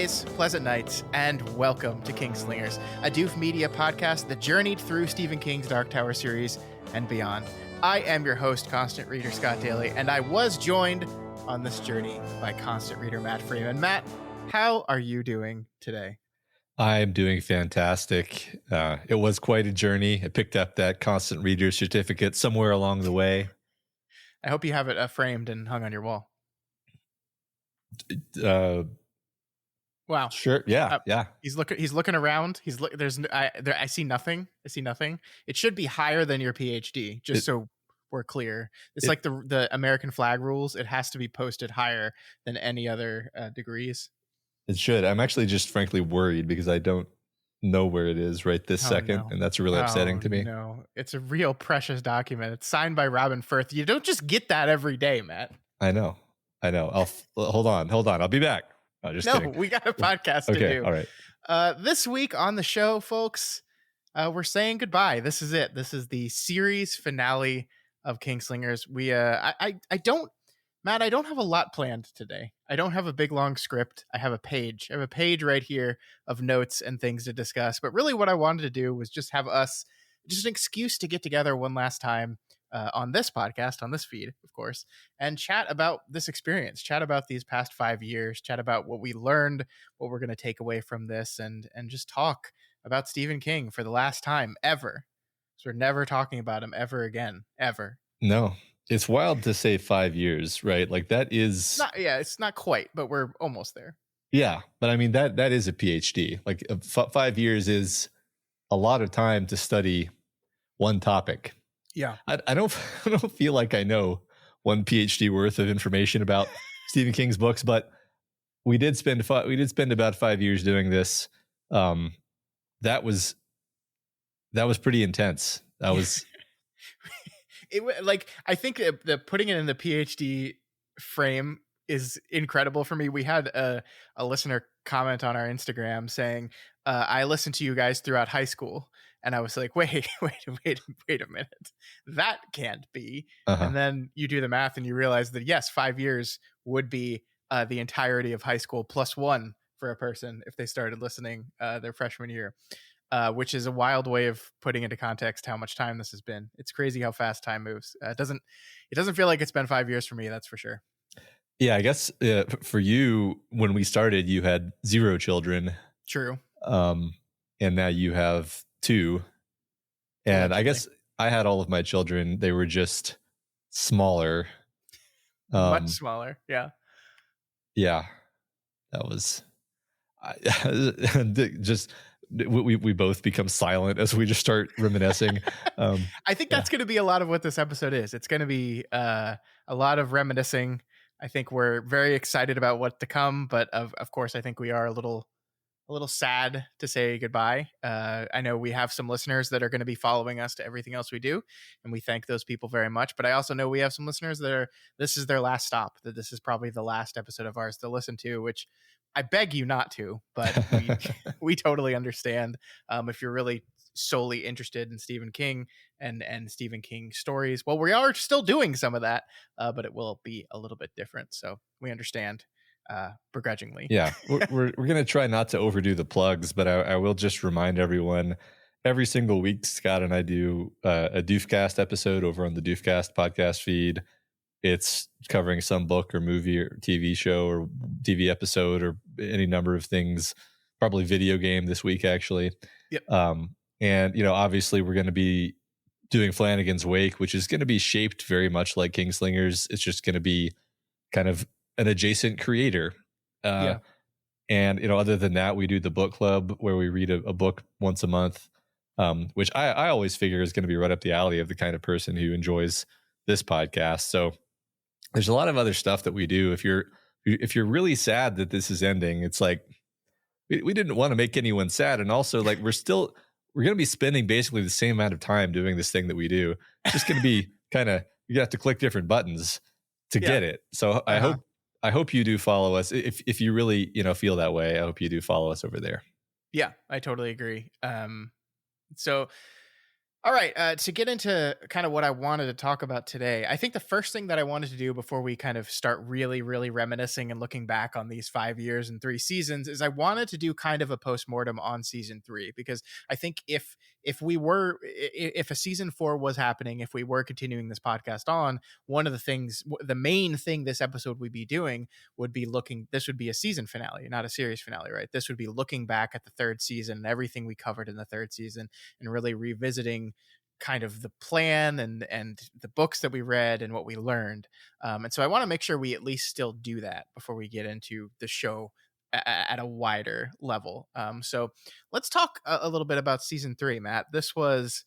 days, pleasant nights, and welcome to Kingslingers, a Doof Media podcast that journeyed through Stephen King's Dark Tower series and beyond. I am your host, Constant Reader Scott Daly, and I was joined on this journey by Constant Reader Matt Freeman. Matt, how are you doing today? I'm doing fantastic. It was quite a journey. I picked up that Constant Reader certificate somewhere along the way. I hope you have it framed and hung on your wall. Wow. Sure. Yeah. Yeah. He's looking around. I see nothing. It should be higher than your PhD, so we're clear. It's like the American flag rules. It has to be posted higher than any other degrees. It should. I'm actually just frankly worried because I don't know where it is right this second. No. And that's really upsetting to me. No, it's a real precious document. It's signed by Robin Firth. You don't just get that every day, Matt. I know. I'll hold on. I'll be back. No, we got a podcast to do. All right. This week on the show, folks, we're saying goodbye. This is it. This is the series finale of Kingslingers. I don't have a lot planned today. I don't have a big long script. I have a page. I have a page right here of notes and things to discuss. But really what I wanted to do was just have us, just an excuse to get together one last time on this podcast, on this feed, of course, and chat about this experience, chat about these past 5 years, chat about what we learned, what we're going to take away from this, and just talk about Stephen King for the last time ever. So we're never talking about him ever again, ever. No, it's wild to say 5 years, right? Like that is... it's not quite, but we're almost there. Yeah, but I mean, that is a PhD. Like 5 years is a lot of time to study one topic. Yeah, I don't feel like I know one PhD worth of information about Stephen King's books, but we did spend about 5 years doing this. That was pretty intense. That was I think the putting it in the PhD frame is incredible for me. We had a listener comment on our Instagram saying, I listened to you guys throughout high school. And I was like, wait a minute. That can't be. Uh-huh. And then you do the math and you realize that, yes, 5 years would be the entirety of high school plus one for a person if they started listening their freshman year, which is a wild way of putting into context how much time this has been. It's crazy how fast time moves. It doesn't feel like it's been 5 years for me. That's for sure. Yeah, I guess for you, when we started, you had 0 children. True. And now you have 2. And Allegedly. I guess I had all of my children. They were just smaller. Much smaller. Yeah. Yeah. That was just... We both become silent as we just start reminiscing. I think that's going to be a lot of what this episode is. It's going to be a lot of reminiscing. I think we're very excited about what to come, but of course, I think we are a little sad to say goodbye. I know we have some listeners that are going to be following us to everything else we do, and we thank those people very much. But I also know we have some listeners this is their last stop, that this is probably the last episode of ours to listen to, which I beg you not to, but we totally understand. If you're really solely interested in Stephen King and Stephen King stories, well, we are still doing some of that, but it will be a little bit different. So we understand begrudgingly. Yeah, we're going to try not to overdo the plugs, but I will just remind everyone, every single week, Scott and I do a Doofcast episode over on the Doofcast podcast feed. It's covering some book or movie or TV show or TV episode or any number of things, probably video game this week, actually. Yep. And, obviously we're going to be doing Flanagan's Wake, which is going to be shaped very much like Kingslingers. It's just going to be kind of an adjacent creator. Yeah. And, other than that, we do the book club where we read a book once a month, which I always figure is going to be right up the alley of the kind of person who enjoys this podcast. So there's a lot of other stuff that we do. If you're really sad that this is ending, it's like, we didn't want to make anyone sad. And also, like, we're going to be spending basically the same amount of time doing this thing that we do. It's just going to be kind of, you have to click different buttons to get it. So I hope you do follow us. If you really, feel that way, I hope you do follow us over there. Yeah, I totally agree. So All right, to get into kind of what I wanted to talk about today, I think the first thing that I wanted to do before we kind of start really, really reminiscing and looking back on these 5 years and 3 seasons is I wanted to do kind of a postmortem on season 3, because I think if a season 4 was happening, if we were continuing this podcast on, one of the things, the main thing this episode would be doing would be looking. This would be a season finale, not a series finale, right? This would be looking back at the third season and everything we covered in the third season and really revisiting kind of the plan and the books that we read and what we learned. And so I want to make sure we at least still do that before we get into the show at a wider level. So let's talk a little bit about season 3, Matt. This was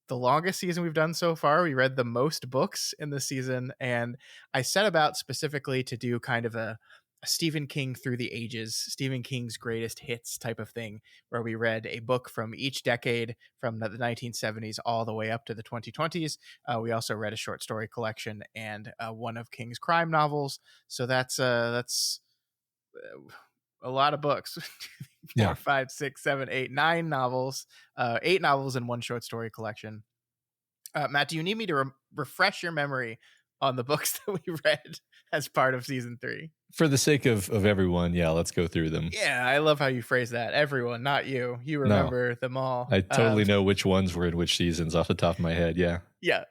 the longest season we've done so far. We read the most books in the season, and I set about specifically to do kind of a Stephen King through the ages, Stephen King's greatest hits type of thing, where we read a book from each decade from the 1970s all the way up to the 2020s. We also read a short story collection and one of King's crime novels. So that's a lot of books. Yeah. 4, 5, 6, 7, 8, 9 novels, 8 novels and one short story collection. Matt, do you need me to refresh your memory on the books that we read as part of season 3? For the sake of everyone, yeah, let's go through them. Yeah, I love how you phrase that. Everyone, not you. You remember them all. I totally know which ones were in which seasons off the top of my head. Yeah. Yeah.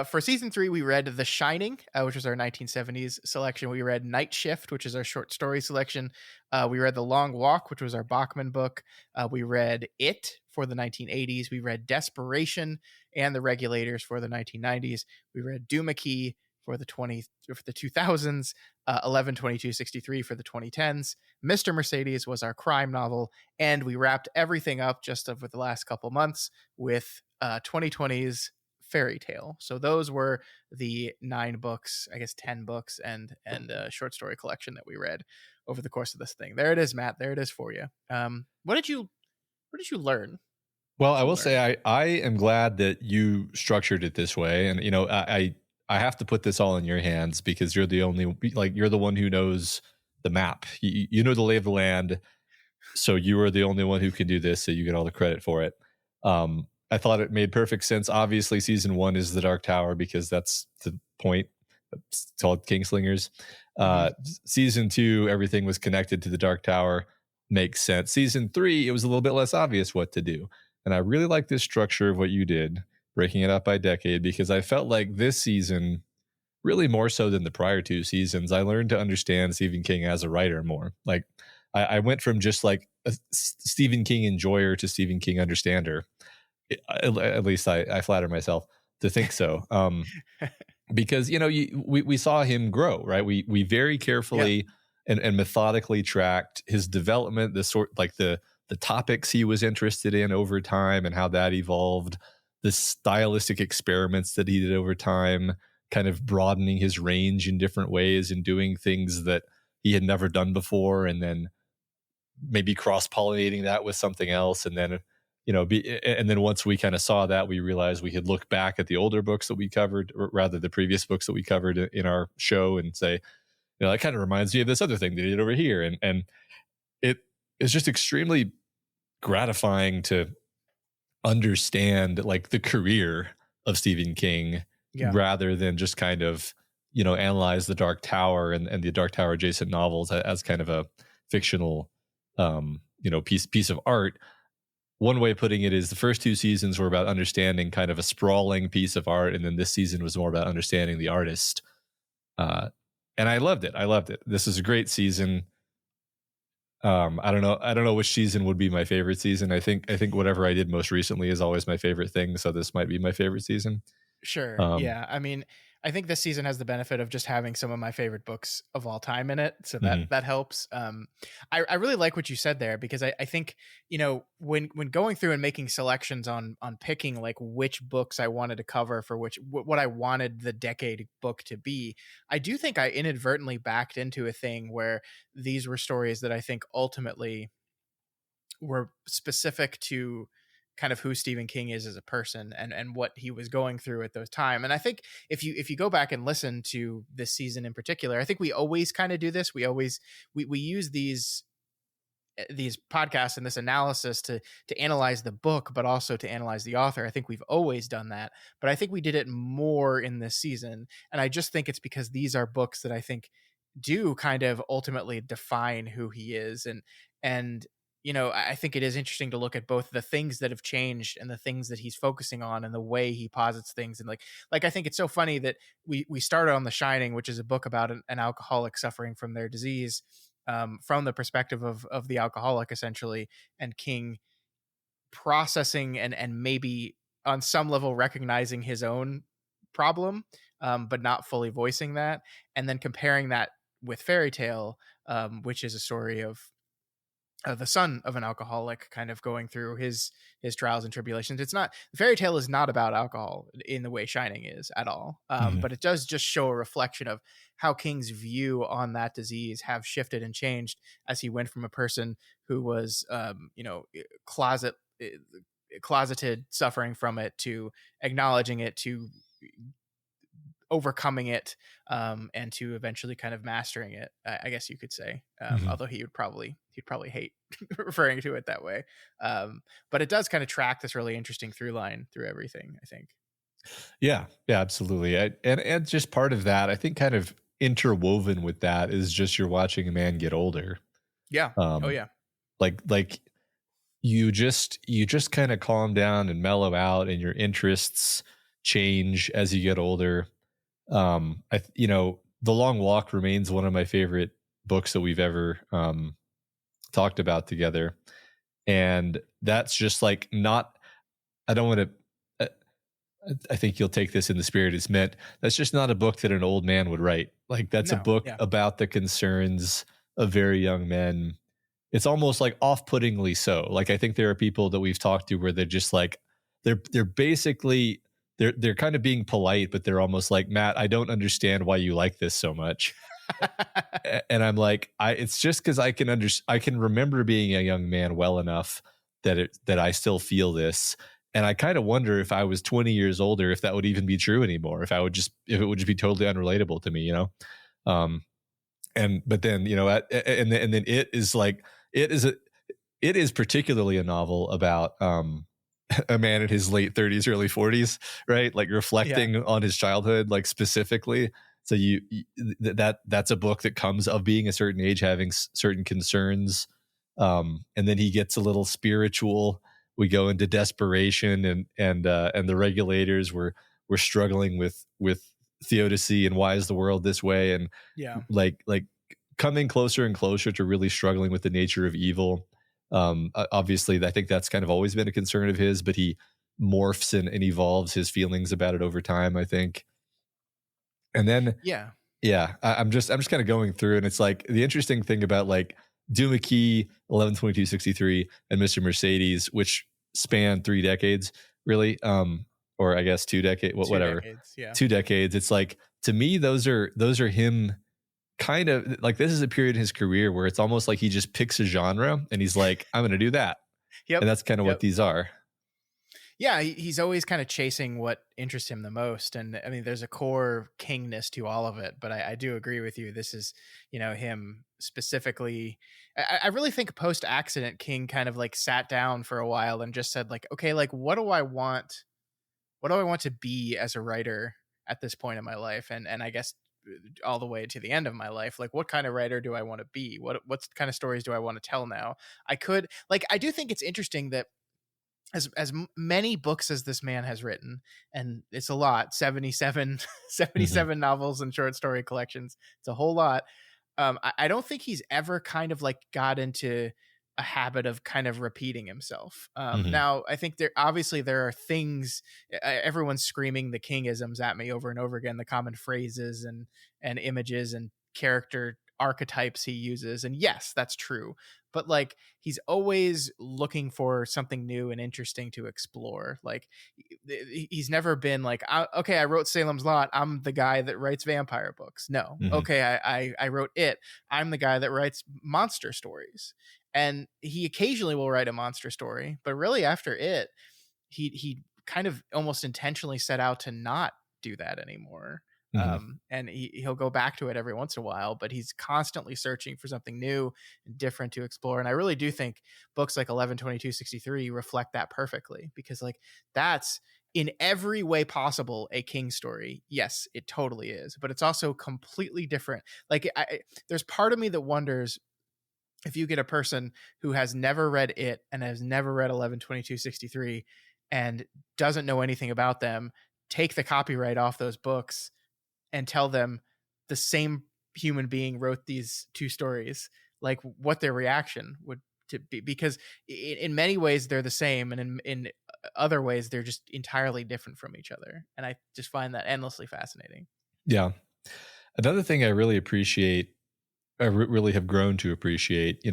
For season 3, we read The Shining, which was our 1970s selection. We read Night Shift, which is our short story selection. We read The Long Walk, which was our Bachman book. We read It for the 1980s. We read Desperation and The Regulators for the 1990s. We read Doohickey for the 2000s, 11/22/63 for the 2010s. Mr. Mercedes was our crime novel, and we wrapped everything up just over the last couple months with 2020's Fairy Tale. So those were the 9 books, I guess 10 books, and a short story collection that we read over the course of this thing. There it is, Matt. There it is for you. What did you learn? Well, I will say I am glad that you structured it this way, and I have to put this all in your hands because you're the one who knows the map. You know the lay of the land, so you are the only one who can do this, so you get all the credit for it. I thought it made perfect sense. Obviously, season 1 is the Dark Tower because that's the point. It's called Kingslingers. Season 2, everything was connected to the Dark Tower. Makes sense. Season 3, it was a little bit less obvious what to do. And I really like this structure of what you did, breaking it up by decade, because I felt like this season, really more so than the prior 2 seasons, I learned to understand Stephen King as a writer more. Like I went from just like a Stephen King enjoyer to Stephen King understander. At least I flatter myself to think so. Because we saw him grow, right? We very carefully and methodically tracked his development, the topics he was interested in over time and how that evolved, the stylistic experiments that he did over time, kind of broadening his range in different ways and doing things that he had never done before, and then maybe cross-pollinating that with something else, and then and then once we kind of saw that, we realized we could look back at the older books that we covered, or rather the previous books that we covered in our show, and say, that kind of reminds me of this other thing that he did over here. And it is just extremely gratifying to understand like the career of Stephen King rather than just kind of, analyze the Dark Tower and the Dark Tower adjacent novels as kind of a fictional, piece of art. One way of putting it is the first 2 seasons were about understanding kind of a sprawling piece of art, and then this season was more about understanding the artist. And I loved it. This is a great season. I don't know which season would be my favorite season. I think whatever I did most recently is always my favorite thing, so this might be my favorite season. Sure. Yeah. I mean, I think this season has the benefit of just having some of my favorite books of all time in it. So that helps. I really like what you said there, because I think, when going through and making selections on picking like which books I wanted to cover for what I wanted the decade book to be, I do think I inadvertently backed into a thing where these were stories that I think ultimately were specific to kind of who Stephen King is as a person and what he was going through at those time. And I think if you go back and listen to this season in particular, I think we always kind of do this. We use these these podcasts and this analysis to analyze the book, but also to analyze the author. I think we've always done that, but I think we did it more in this season. And I just think it's because these are books that I think do kind of ultimately define who he is. And I think it is interesting to look at both the things that have changed and the things that he's focusing on and the way he posits things. And like I think it's so funny that we started on The Shining, which is a book about an alcoholic suffering from their disease, from the perspective of the alcoholic essentially, and King processing and maybe on some level recognizing his own problem, but not fully voicing that, and then comparing that with Fairy Tale, which is a story of the son of an alcoholic kind of going through his trials and tribulations. It's not, Fairy Tale is not about alcohol in the way Shining is at all, Mhm. but it does just show a reflection of how King's view on that disease have shifted and changed as he went from a person who was closet closeted, suffering from it, to acknowledging it, to overcoming it, and to eventually kind of mastering it, I guess you could say, Mhm. although he'd probably hate referring to it that way, but it does kind of track this really interesting through line through everything, I think. Yeah, yeah, absolutely. And just part of that, I think, kind of interwoven with that is just you're watching a man get older. Yeah. Oh Um, yeah. like you just kind of calm down and mellow out, and your interests change as you get older. The Long Walk remains one of my favorite books that we've ever talked about together, and that's just like not. I don't want to. I think you'll take this in the spirit it's meant. That's just not a book that an old man would write. Like, that's a No. book Yeah. about the concerns of very young men. It's almost like off-puttingly so. Like, I think there are people that we've talked to where they're just like they're basically they're kind of being polite, but they're almost like, Matt, I don't understand why you like this so much. And I'm like, it's just because I can remember being a young man well enough that I still feel this. And I kind of wonder if I was 20 years older, if that would even be true anymore, if it would just be totally unrelatable to me. Um, and but then and then it is a it is particularly a novel about a man in his late 30s, early 40s, right? Like, Yeah. reflecting on his childhood, like, specifically. So that's a book that comes of being a certain age, having certain concerns, and then he gets a little spiritual. We go into desperation, and the regulators were struggling with theodicy and why is the world this way, and Yeah. like coming closer and closer to really struggling with the nature of evil. Obviously, I think that's kind of always been a concern of his, but he morphs and evolves his feelings about it over time, I think. And then, Yeah. yeah, I'm just kind of going through, and it's like the interesting thing about like Doom McKee, 11/22/63, and Mr. Mercedes, which span 3 decades, really, or I guess 2 decades, Two whatever, decades. Yeah. 2 decades. It's like, to me, those are him. Kind of like, this is a period in his career where it's almost like he just picks a genre and he's like, I'm going to do that. Yep. And that's kind of what Yep. these are. Yeah, he's always kind of chasing what interests him the most, and I mean, there's a core kingness to all of it. But I do agree with you. This is, him specifically. I really think post accident, King kind of like sat down for a while and just said, like, okay, like, what do I want? What do I want to be as a writer at this point in my life? And I guess all the way to the end of my life, like, what kind of writer do I want to be? What kind of stories do I want to tell now? I do think it's interesting that as many books as this man has written, and it's a lot, 77 Hmm. 77 novels and short story collections, it's a whole lot. I don't think he's ever kind of like got into a habit of kind of repeating himself. Hmm. Now I think there are things, everyone's screaming the kingisms at me over and over again, the common phrases and images and character archetypes he uses, and yes, that's true, but like, he's always looking for something new and interesting to explore. Like, he's never been like, okay, I wrote Salem's Lot, I'm the guy that writes vampire books. No. Hmm. Okay, I wrote It, I'm the guy that writes monster stories. And he occasionally will write a monster story, but really after It, he kind of almost intentionally set out to not do that anymore. Hmm. And he'll go back to it every once in a while, but he's constantly searching for something new and different to explore. And I really do think books like 11/22/63 reflect that perfectly, because like that's in every way possible a King story. Yes, it totally is, but it's also completely different. Like there's part of me that wonders if you get a person who has never read it and has never read 11/22/63 and doesn't know anything about them, take the copyright off those books and tell them the same human being wrote these two stories, like what their reaction would to be, because in many ways they're the same, and in other ways they're just entirely different from each other, and I just find that endlessly fascinating. Yeah. Another thing I really appreciate, really have grown to appreciate,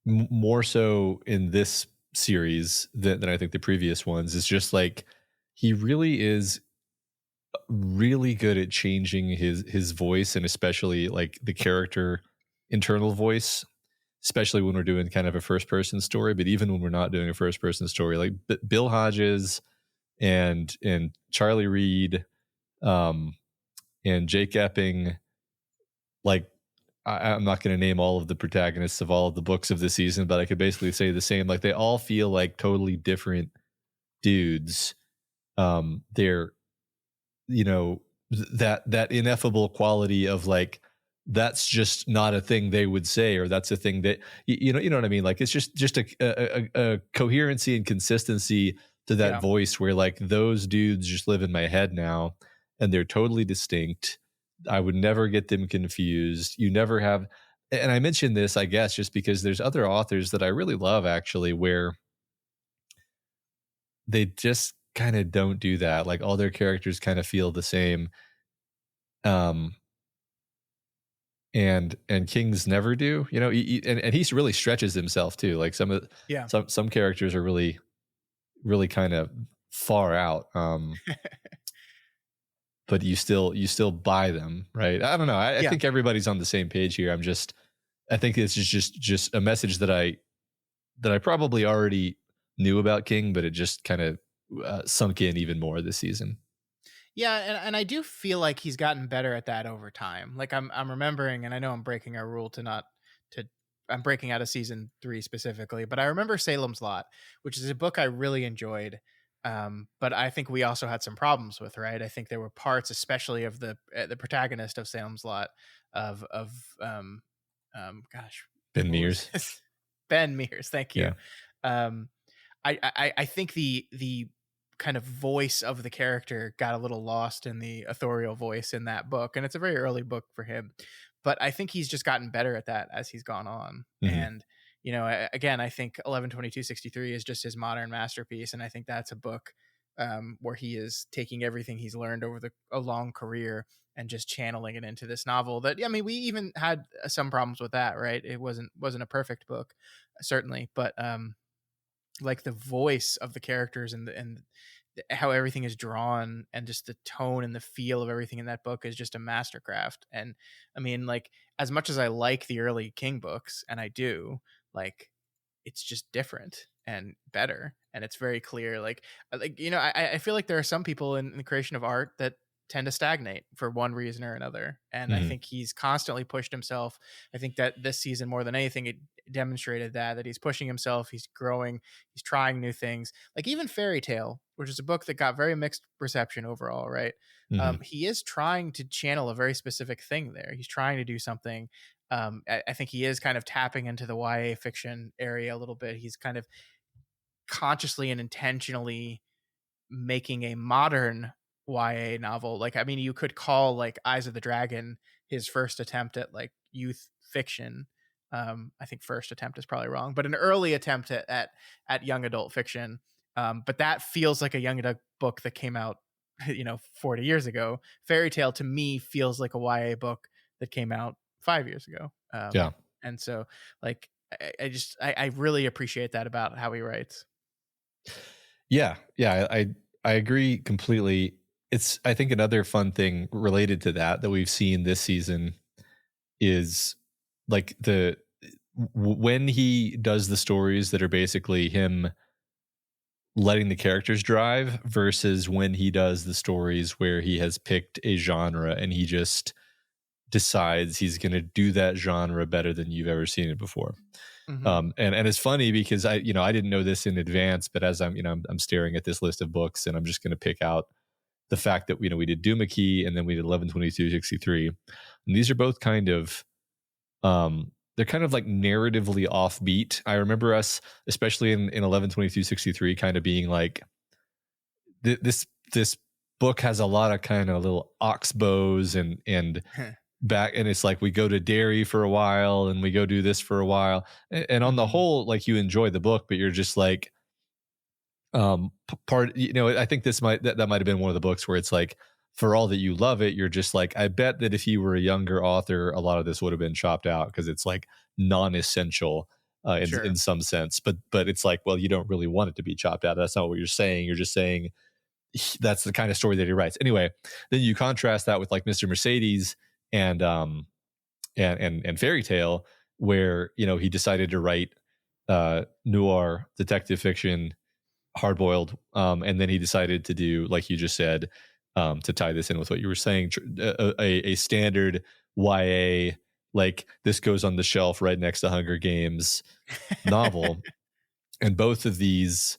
more so in this series than I think the previous ones, is just like he really is really good at changing his voice, and especially like the character internal voice, especially when we're doing kind of a first person story. But even when we're not doing a first person story, like Bill Hodges and Charlie Reed, um, and Jake Epping, like I'm not going to name all of the protagonists of all of the books of the season, but I could basically say the same. Like they all feel like totally different dudes. They're, that ineffable quality of like, that's just not a thing they would say, or that's a thing that you know what I mean. Like it's just a coherency and consistency to that Yeah. voice, where like those dudes just live in my head now, and they're totally distinct. I would never get them confused. You never have. And I mentioned this, I guess, just because there's other authors that I really love actually, where they just kind of don't do that. Like all their characters kind of feel the same. Um, and Kings never do, and he really stretches himself too. Like Yeah. some characters are really, really kind of far out. But you still buy them, right? I don't know. I Yeah. think everybody's on the same page here. I think it's just a message that I probably already knew about King, but it just kind of sunk in even more this season. Yeah, and I do feel like he's gotten better at that over time. Like I'm remembering, and I know I'm breaking our rule to not to I'm breaking out of season 3 specifically, but I remember Salem's Lot, which is a book I really enjoyed. But I think we also had some problems with, right? I think there were parts, especially of the protagonist of Salem's Lot, of gosh, Ben what was Mears. this? Ben Mears, thank you. Yeah. Um, I think the kind of voice of the character got a little lost in the authorial voice in that book, and it's a very early book for him, but I think he's just gotten better at that as he's gone on. Hmm. And again, I think 11/22/63 is just his modern masterpiece, and I think that's a book where he is taking everything he's learned over a long career and just channeling it into this novel. That, I mean, we even had some problems with that, right? It wasn't a perfect book, certainly, but like the voice of the characters and how everything is drawn, and just the tone and the feel of everything in that book is just a mastercraft. And I mean, like, as much as I like the early King books, and I do, like, it's just different and better, and it's very clear. I feel like there are some people in the creation of art that tend to stagnate for one reason or another, and I Hmm. think he's constantly pushed himself. I think that this season, more than anything, it demonstrated that he's pushing himself, he's growing, he's trying new things. Like even Fairy Tale, which is a book that got very mixed reception overall, right? Hmm. He is trying to channel a very specific thing there. He's trying to do something. I think he is kind of tapping into the YA fiction area a little bit. He's kind of consciously and intentionally making a modern YA novel. Like, I mean, you could call like Eyes of the Dragon his first attempt at like youth fiction. I think first attempt is probably wrong, but an early attempt at young adult fiction. But that feels like a young adult book that came out, 40 years ago. Fairy Tale to me feels like a YA book that came out 5 years ago. Yeah. And so, like, I really appreciate that about how he writes. Yeah. I agree completely. It's, I think, another fun thing related to that we've seen this season is like when he does the stories that are basically him letting the characters drive versus when he does the stories where he has picked a genre and he just decides he's going to do that genre better than you've ever seen it before. Mm-hmm. And it's funny because I didn't know this in advance, but as I'm staring at this list of books and I'm just going to pick out the fact that, we did Doomakey and then we did 11/22/63. And these are both kind of, they're kind of like narratively offbeat. I remember us, especially in 11/22/63, kind of being like, this book has a lot of kind of little oxbows and back, and it's like we go to Derry for a while and we go do this for a while, and on the Mm-hmm. whole, like, you enjoy the book, but you're just like, part, I think that might have been one of the books where it's like, for all that you love it, you're just like, I bet that if you were a younger author, a lot of this would have been chopped out because it's like non-essential, Sure. in some sense, but it's like, well, you don't really want it to be chopped out. That's not what you're saying. You're just saying that's the kind of story that he writes. Anyway, then you contrast that with like Mr. Mercedes and Fairy Tale, where he decided to write noir detective fiction, hard-boiled, and then he decided to do, like you just said, to tie this in with what you were saying, a standard YA, like, this goes on the shelf right next to Hunger Games novel. And both of these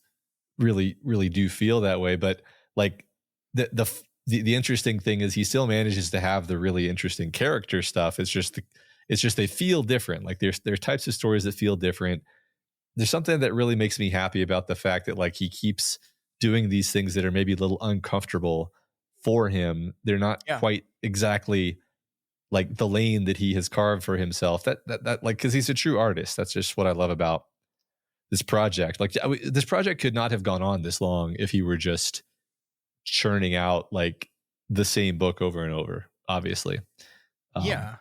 really, really do feel that way. But like, the interesting thing is he still manages to have the really interesting character stuff. It's just they feel different. Like, there's types of stories that feel different. There's something that really makes me happy about the fact that, like, he keeps doing these things that are maybe a little uncomfortable for him. They're not Yeah. quite exactly like the lane that he has carved for himself. That like, because he's a true artist. That's just what I love about this project. Like, this project could not have gone on this long if he were just churning out like the same book over and over, obviously. Yeah.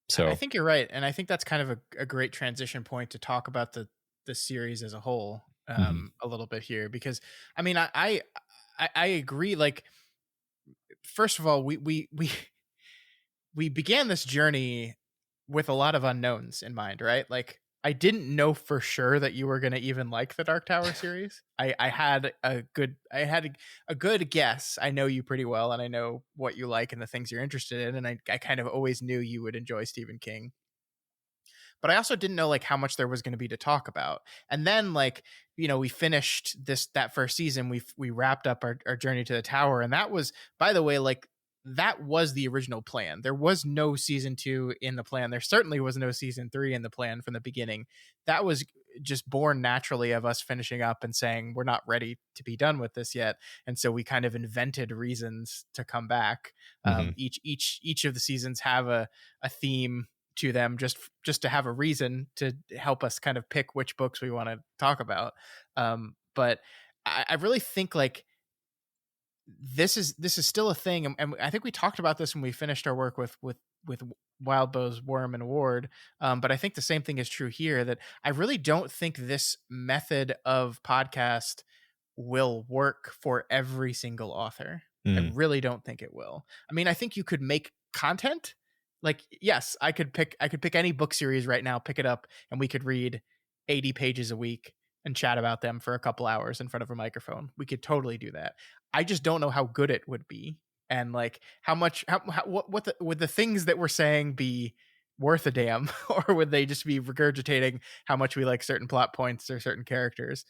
So I think you're right, and I think that's kind of a great transition point to talk about the series as a whole, a little bit here, because I mean, I agree. Like, first of all, we began this journey with a lot of unknowns in mind, right? Like, I didn't know for sure that you were going to even like the Dark Tower series. I had a good guess. I know you pretty well, and I know what you like and the things you're interested in, and I kind of always knew you would enjoy Stephen King. But I also didn't know like how much there was going to be to talk about. And then, like, we finished that first season. We wrapped up our journey to the tower, and that was, by the way, like, that was the original plan. There was no season 2 in the plan. There certainly was no season 3 in the plan from the beginning. That was just born naturally of us finishing up and saying we're not ready to be done with this yet, and so we kind of invented reasons to come back. Each of the seasons have a theme to them, just to have a reason to help us kind of pick which books we want to talk about. But I really think, like, this is still a thing, and I think we talked about this when we finished our work with Wildbow's Worm and Ward. But I think the same thing is true here, that I really don't think this method of podcast will work for every single author. I really don't think it will. I mean, I think you could make content. Like, yes, I could pick any book series right now, pick it up, and we could read 80 pages a week and chat about them for a couple hours in front of a microphone. We could totally do that. I just don't know how good it would be, and like how would the things that we're saying be worth a damn, or would they just be regurgitating how much we like certain plot points or certain characters?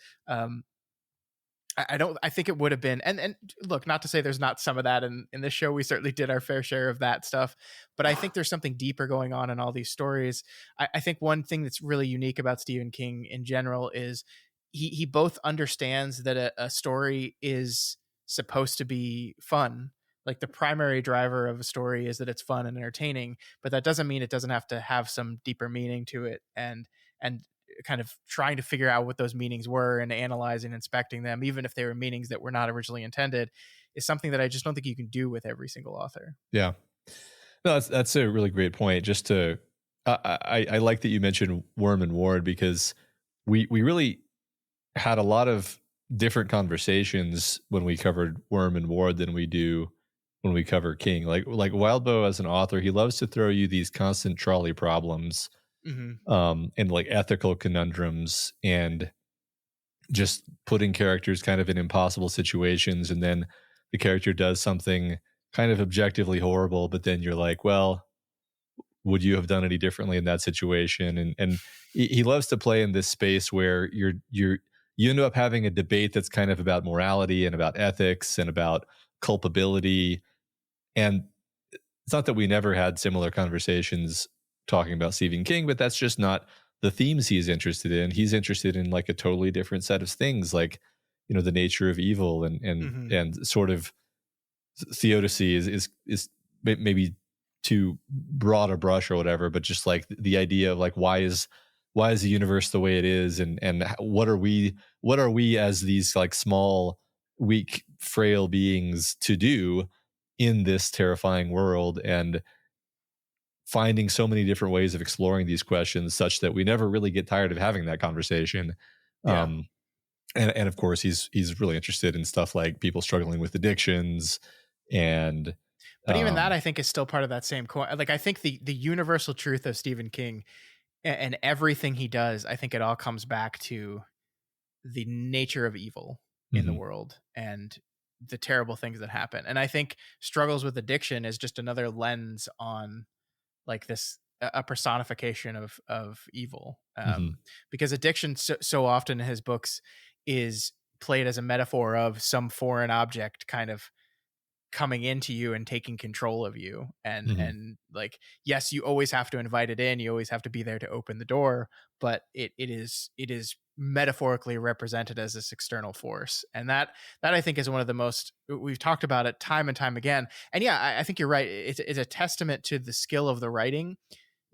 I think it would have been, and look, not to say there's not some of that in this show. We certainly did our fair share of that stuff, but I think there's something deeper going on in all these stories. I think one thing that's really unique about Stephen King in general is he both understands that a story is supposed to be fun. Like, the primary driver of a story is that it's fun and entertaining, but that doesn't mean it doesn't have to have some deeper meaning to it, and kind of trying to figure out what those meanings were and analyzing, inspecting them, even if they were meanings that were not originally intended, is something that I just don't think you can do with every single author. Yeah, no, that's a really great point. Just to, I like that you mentioned Worm and Ward, because we really had a lot of different conversations when we covered Worm and Ward than we do when we cover King. Like Wildbow as an author, he loves to throw you these constant trolley problems, and like ethical conundrums, and just putting characters kind of in impossible situations, and then the character does something kind of objectively horrible, but then you're like, well, would you have done any differently in that situation? And he loves to play in this space where you end up having a debate that's kind of about morality and about ethics and about culpability. And it's not that we never had similar conversations talking about Stephen King, but that's just not the themes he's interested in. He's interested in like a totally different set of things, like, you know, the nature of evil Hmm. and sort of theodicy is maybe too broad a brush or whatever, but just like the idea of like why is the universe the way it is, and what are we as these like small, weak, frail beings to do in this terrifying world, and finding so many different ways of exploring these questions such that we never really get tired of having that conversation. Yeah. um and of course he's really interested in stuff like people struggling with addictions and But even that, um I think, is still part of that same coin. Like, I think the universal truth of Stephen King and everything he does, I think it all comes back to the nature of evil in the mhm, world and the terrible things that happen. And I think struggles with addiction is just another lens on like this a personification of evil. mhm, Because addiction so often in his books is played as a metaphor of some foreign object kind of coming into you and taking control of you. mhm, And like, yes, you always have to invite it in, you always have to be there to open the door, but it is metaphorically represented as this external force. And that I think is one of the most, we've talked about it time and time again. And yeah, I think you're right, it's a testament to the skill of the writing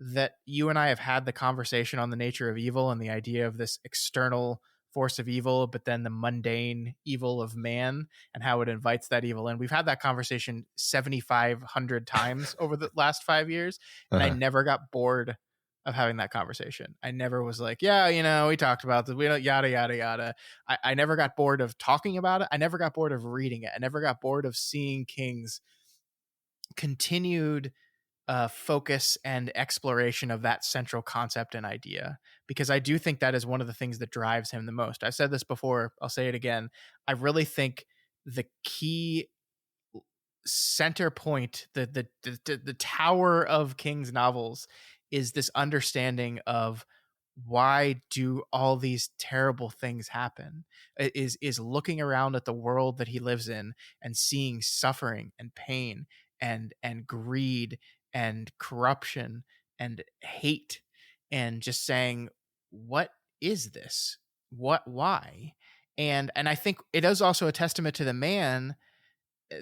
that you and I have had the conversation on the nature of evil and the idea of this external force of evil, but then the mundane evil of man and how it invites that evil in. We've had that conversation 7,500 times over the last 5 years, and I uh-huh, never got bored of having that conversation. I never was like, yeah, you know, we talked about this, we don't, yada, yada, yada. I never got bored of talking about it. I never got bored of reading it. I never got bored of seeing King's continued focus and exploration of that central concept and idea, because I do think that is one of the things that drives him the most. I've said this before, I'll say it again. I really think the key center point, the tower of King's novels is this understanding of why do all these terrible things happen. Is looking around at the world that he lives in and seeing suffering and pain and greed and corruption and hate, and just saying, what is this, why? And I think it is also a testament to the man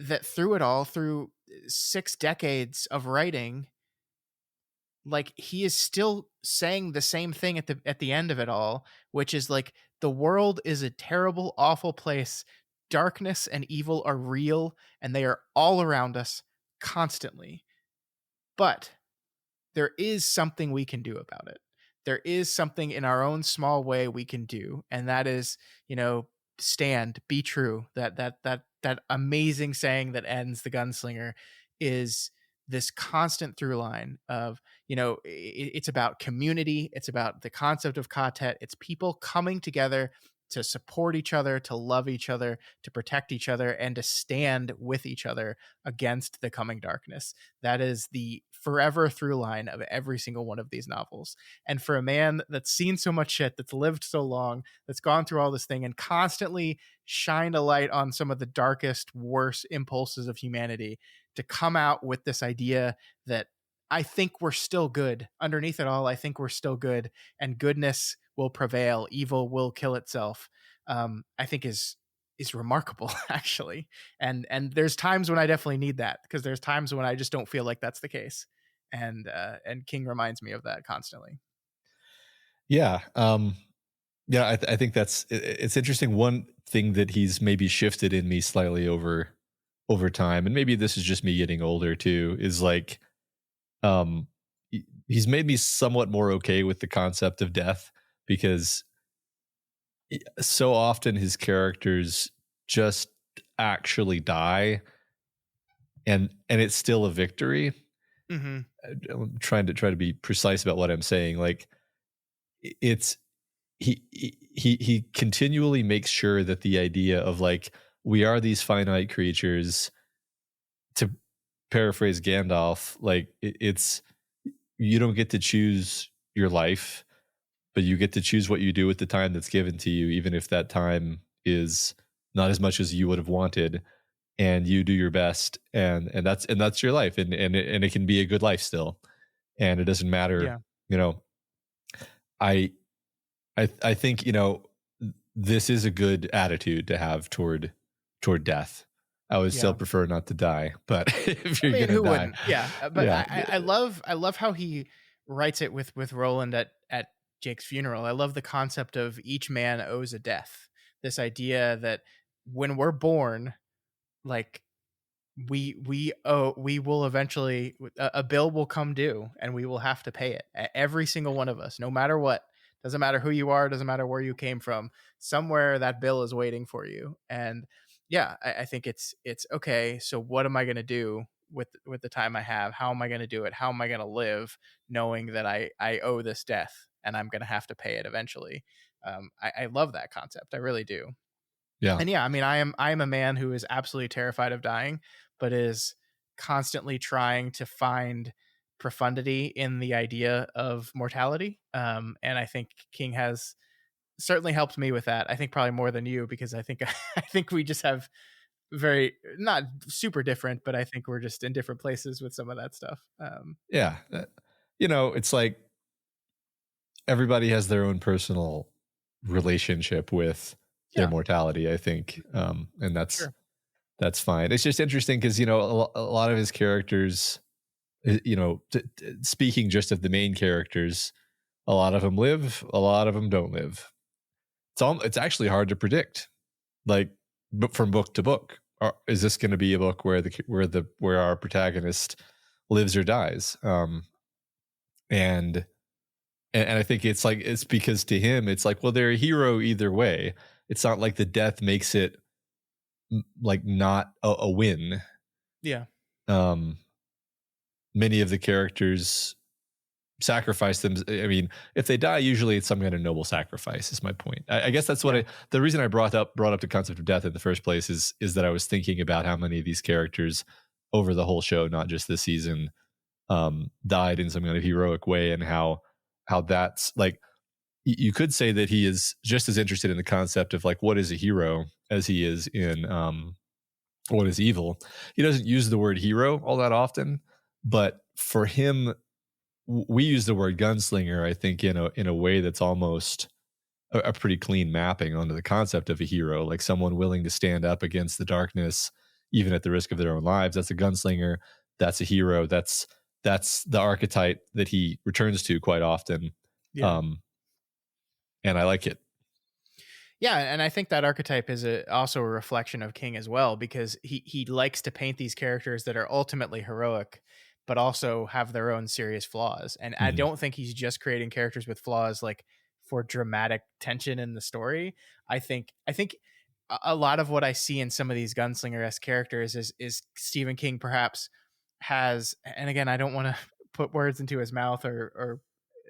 that through it all, through 6 decades of writing, like he is still saying the same thing at the end of it all, which is like, the world is a terrible, awful place. Darkness and evil are real, and they are all around us constantly. But there is something we can do about it. There is something in our own small way we can do, and that is, you know, stand, be true. That amazing saying that ends the Gunslinger is this constant through line of, you know, it's about community, it's about the concept of quartet, it's people coming together to support each other, to love each other, to protect each other, and to stand with each other against the coming darkness. That is the forever through line of every single one of these novels. And for a man that's seen so much shit, that's lived so long, that's gone through all this thing and constantly shined a light on some of the darkest, worst impulses of humanity, to come out with this idea that I think we're still good. Underneath it all, I think we're still good, and goodness will prevail. Evil will kill itself. I think is remarkable, actually. And there's times when I definitely need that, because there's times when I just don't feel like that's the case. And King reminds me of that constantly. yeah. Yeah, I think it's interesting. One thing that he's maybe shifted in me slightly over time, and maybe this is just me getting older too, is like um he's made me somewhat more okay with the concept of death, because so often his characters just actually die, and it's still a victory. Hmm. I'm trying to be precise about what I'm saying. Like it's he continually makes sure that the idea of like we are these finite creatures, to paraphrase Gandalf, like it's you don't get to choose your life, but you get to choose what you do with the time that's given to you, even if that time is not as much as you would have wanted, and you do your best, and that's your life, and it can be a good life still, and it doesn't matter, Yeah. you know. I I think, this is a good attitude to have toward death. I would still Yeah. prefer not to die, but if I you're mean, gonna who die, wouldn't? Yeah, but yeah, I love how he writes it with Roland at Jake's funeral. I love the concept of each man owes a death. This idea that when we're born, like we will eventually a bill will come due and we will have to pay it. Every single one of us, no matter what. Doesn't matter who you are, doesn't matter where you came from. Somewhere that bill is waiting for you. And yeah, I think it's okay. So what am I going to do with the time I have? How am I going to do it? How am I going to live knowing that I owe this death and I'm going to have to pay it eventually? I love that concept. I really do. yeah, And yeah, I mean, I am a man who is absolutely terrified of dying, but is constantly trying to find profundity in the idea of mortality. And I think King has certainly helped me with that. I think probably more than you, because I think I think we just have very not super different, but I think we're just in different places with some of that stuff. yeah. It's like everybody has their own personal relationship with their Yeah, mortality, I think, and sure. that's fine. It's just interesting because a lot of his characters, speaking just of the main characters, a lot of them live, a lot of them don't live. It's actually hard to predict, like, but from book to book. Is this going to be a book where our protagonist lives or dies? And and I think it's because to him it's like, well, they're a hero either way. It's not like the death makes it like not a win. Yeah, Um, Many of the characters sacrifice them. I mean, if they die, usually it's some kind of noble sacrifice. Is my point. I guess that's yeah, the reason I brought up the concept of death in the first place is that I was thinking about how many of these characters over the whole show, not just this season, died in some kind of heroic way, and how that's like you could say that he is just as interested in the concept of like what is a hero as he is in what is evil. He doesn't use the word hero all that often, but for him, we use the word gunslinger, I think, in a way that's almost a pretty clean mapping onto the concept of a hero, like someone willing to stand up against the darkness, even at the risk of their own lives. That's a gunslinger. That's a hero. That's the archetype that he returns to quite often, yeah. um, and I like it. Yeah, and I think that archetype is also a reflection of King as well, because he likes to paint these characters that are ultimately heroic, but also have their own serious flaws. And I Mhm. don't think he's just creating characters with flaws like for dramatic tension in the story. I think a lot of what I see in some of these gunslinger-esque characters is Stephen King perhaps has, and again, I don't want to put words into his mouth or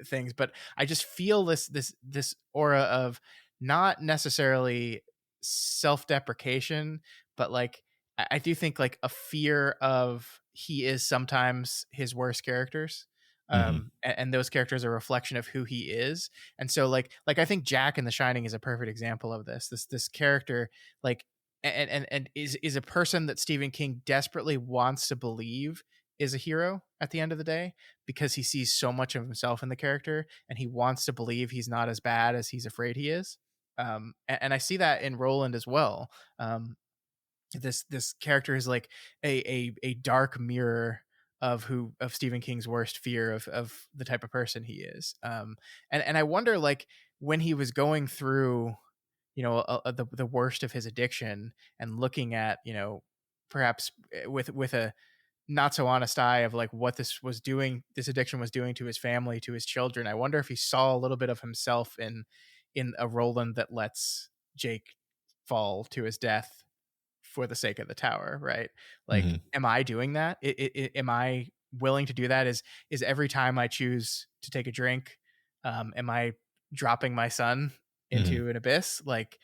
things, but I just feel this aura of not necessarily self-deprecation, but like I do think like a fear of he is sometimes his worst characters. Mhm. And those characters are a reflection of who he is. And so like I think Jack in The Shining is a perfect example of this character, like and is a person that Stephen King desperately wants to believe is a hero at the end of the day, because he sees so much of himself in the character and he wants to believe he's not as bad as he's afraid he is. And I see that in Roland as well. This character is like a dark mirror of Stephen King's worst fear of the type of person he is. And I wonder, like, when he was going through, the worst of his addiction and looking at, perhaps with a not so honest eye of like what this addiction was doing to his family, to his children. I wonder if he saw a little bit of himself in a Roland that lets Jake fall to his death for the sake of the tower, right? Like, Mhm. am I doing that? Am I willing to do that? Is every time I choose to take a drink, am I dropping my son Mhm. into an abyss. Like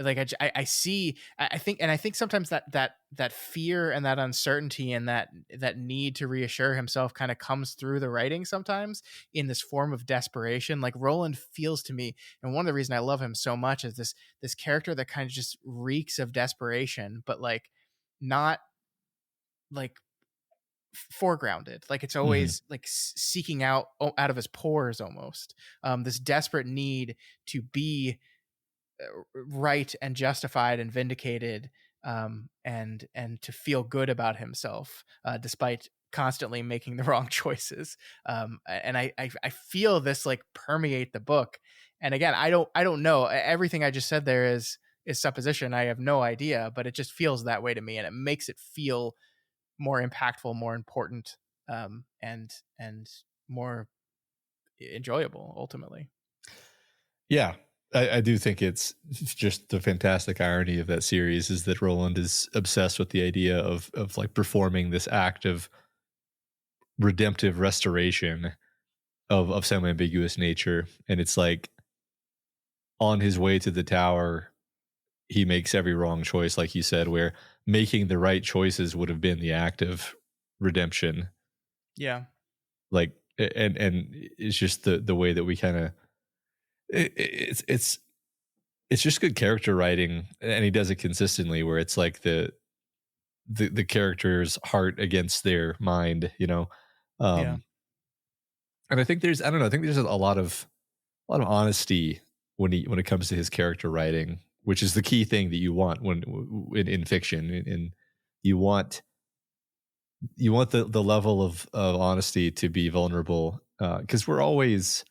I see, I think sometimes that fear and that uncertainty and that need to reassure himself kind of comes through the writing sometimes in this form of desperation. Like Roland feels to me, and one of the reasons I love him so much is this character that kind of just reeks of desperation, but like not like foregrounded. Like it's Mhm. always like seeking out of his pores almost. This desperate need to be right and justified and vindicated, and to feel good about himself, despite constantly making the wrong choices. And I feel this like permeate the book. And again, I don't know. Everything I just said there is supposition. I have no idea, but it just feels that way to me, and it makes it feel more impactful, more important, and more enjoyable ultimately. Yeah, I do think it's just the fantastic irony of that series is that Roland is obsessed with the idea of like performing this act of redemptive restoration of some ambiguous nature, and it's like on his way to the tower, he makes every wrong choice, like you said, where making the right choices would have been the act of redemption. Yeah, Like, and it's just the way that we kind of it's just good character writing, and he does it consistently where it's like the character's heart against their mind, you know. yeah, um and I think there's, I don't know, I think there's a lot of honesty when it comes to his character writing, which is the key thing that you want in fiction. And you want the level of honesty to be vulnerable, because we're always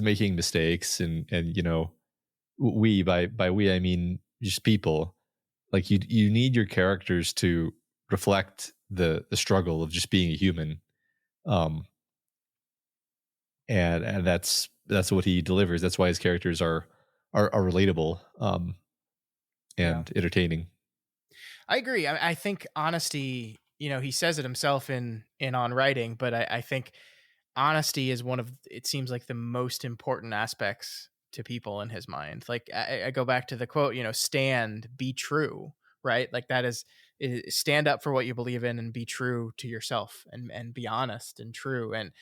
making mistakes, and you know, we, by we I mean just people. Like you need your characters to reflect the struggle of just being a human. um and that's what he delivers. That's why his characters are relatable, yeah. and entertaining. I agree. I think honesty, he says it himself in On Writing, but I think honesty is one of, it seems like, the most important aspects to people in his mind. Like I go back to the quote, stand, be true, right? Like that stand up for what you believe in and be true to yourself, and be honest and true. And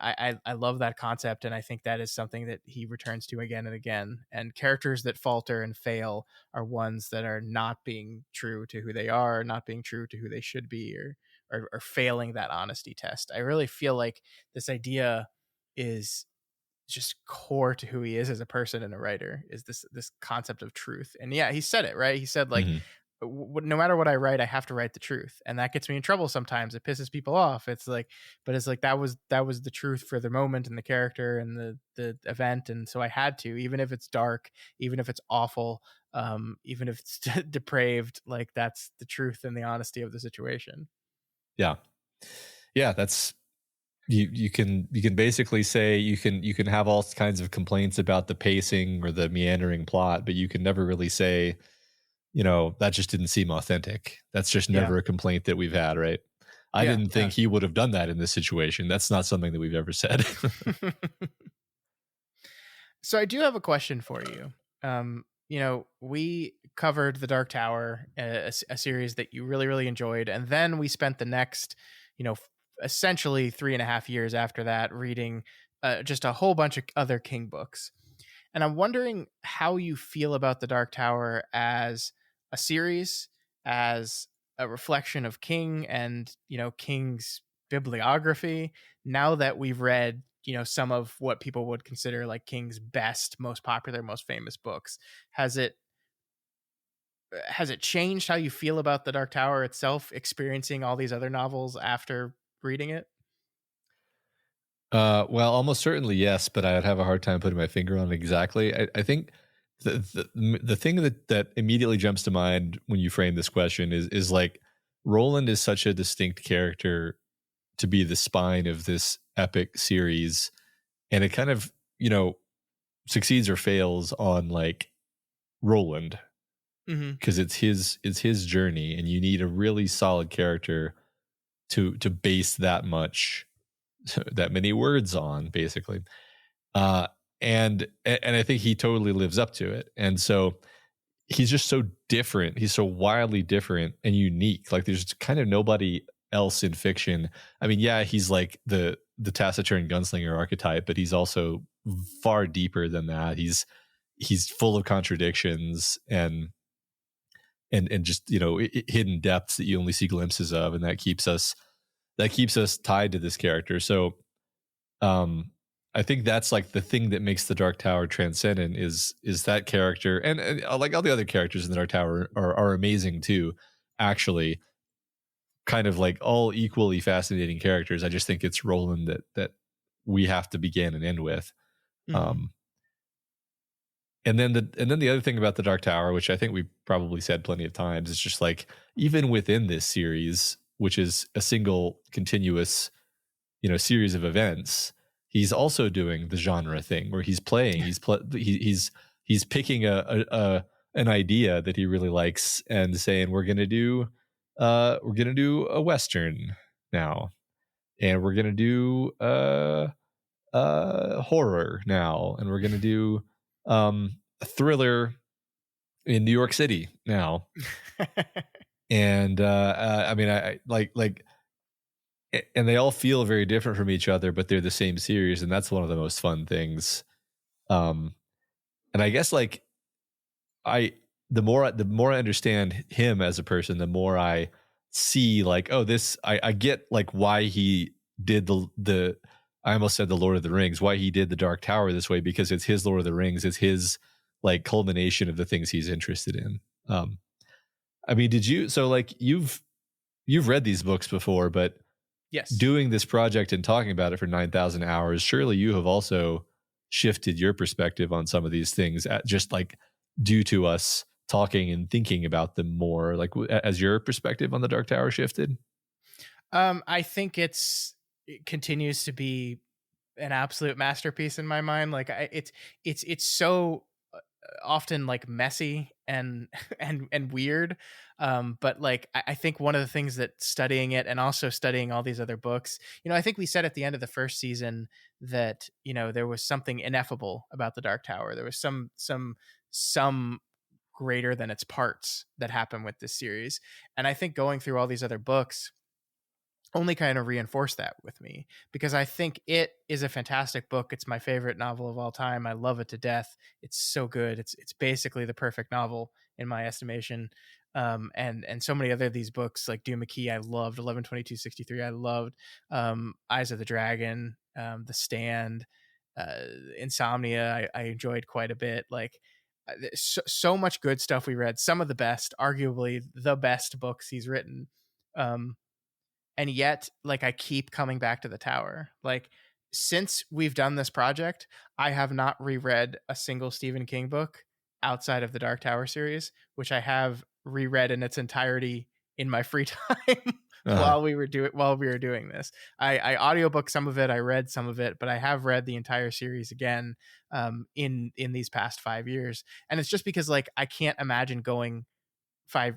I love that concept. And I think that is something that he returns to again and again. And characters that falter and fail are ones that are not being true to who they are, not being true to who they should be, or failing that honesty test. I really feel like this idea is just core to who he is as a person and a writer, is this concept of truth. And yeah, he said it right. He said like, Mhm. no matter what I write, I have to write the truth, and that gets me in trouble sometimes. It pisses people off. It's like, but it's like that was the truth for the moment and the character and the event, and so I had to, even if it's dark, even if it's awful, even if it's depraved. Like that's the truth and the honesty of the situation. Yeah, yeah, that's, you can basically say, you can have all kinds of complaints about the pacing or the meandering plot, but you can never really say, you know, that just didn't seem authentic. That's just Yeah, never a complaint that we've had, right? I yeah, didn't think he would have done that in this situation. That's not something that we've ever said. yeah. So I do have a question for you. We covered The Dark Tower, a series that you really, really enjoyed, and then we spent the next, essentially 3.5 years after that reading just a whole bunch of other King books. And I'm wondering how you feel about The Dark Tower as a series, as a reflection of King and, King's bibliography. Now that we've read, some of what people would consider like King's best, most popular, most famous books, has it has it changed how you feel about The Dark Tower itself, experiencing all these other novels after reading it? Well, almost certainly yes, but I'd have a hard time putting my finger on it exactly. I think the thing that immediately jumps to mind when you frame this question is like, Roland is such a distinct character to be the spine of this epic series, and it kind of, you know, succeeds or fails on like Roland, Hmm. because it's his journey, and you need a really solid character to base that much that many words on, basically. and I think he totally lives up to it. And so he's just so different. He's so wildly different and unique. Like there's kind of nobody else in fiction. I mean, yeah, he's like the taciturn gunslinger archetype, but he's also far deeper than that. He's full of contradictions and just, you know, hidden depths that you only see glimpses of, and that keeps us tied to this character. So I think that's like the thing that makes the Dark Tower transcendent is that character, and like all the other characters in the Dark Tower are amazing too, actually, kind of like all equally fascinating characters. I just think it's Roland that we have to begin and end with. Mm-hmm. um and then the other thing about the Dark Tower, which I think we probably said plenty of times, is just like even within this series, which is a single continuous, you know, series of events, he's also doing the genre thing where he's playing, he's picking an idea that he really likes and saying we're gonna do a western now, and we're gonna do horror now, and we're gonna do a thriller in New York City now. And I mean, I like and they all feel very different from each other, but they're the same series, and that's one of the most fun things. um and I guess like I the more I understand him as a person, the more I see like, oh, this I get like why he did the I almost said the Lord of the Rings, why he did the Dark Tower this way, because it's his Lord of the Rings, it's his like culmination of the things he's interested in. I mean, did you, so like you've read these books before, but Yes. doing this project and talking about it for 9,000 hours, surely you have also shifted your perspective on some of these things, just like due to us talking and thinking about them more. Like, as your perspective on the Dark Tower shifted? I think it continues to be an absolute masterpiece in my mind. Like it's so often like messy and and weird, but like I think one of the things that studying it and also studying all these other books, you know, I think we said at the end of the first season that, you know, there was something ineffable about the Dark Tower. There was some greater than its parts that happened with this series, and I think going through all these other books only kind of reinforced that with me, because I think it is a fantastic book. It's my favorite novel of all time. I love it to death. It's so good. It's basically the perfect novel in my estimation. And so many other of these books like Doom McKee, I loved 11/22/63. I loved Eyes of the Dragon, The Stand, Insomnia. I enjoyed quite a bit. Like so much good stuff we read. Some of the best, arguably the best books he's written. Um, and yet like I keep coming back to the tower. Like since we've done this project, I have not reread a single Stephen King book outside of the Dark Tower series, which I have reread in its entirety in my free time Uh-huh. while we were doing this. I audiobook some of it, I read some of it, but I have read the entire series again in these past 5 years. And it's just because like I can't imagine going 5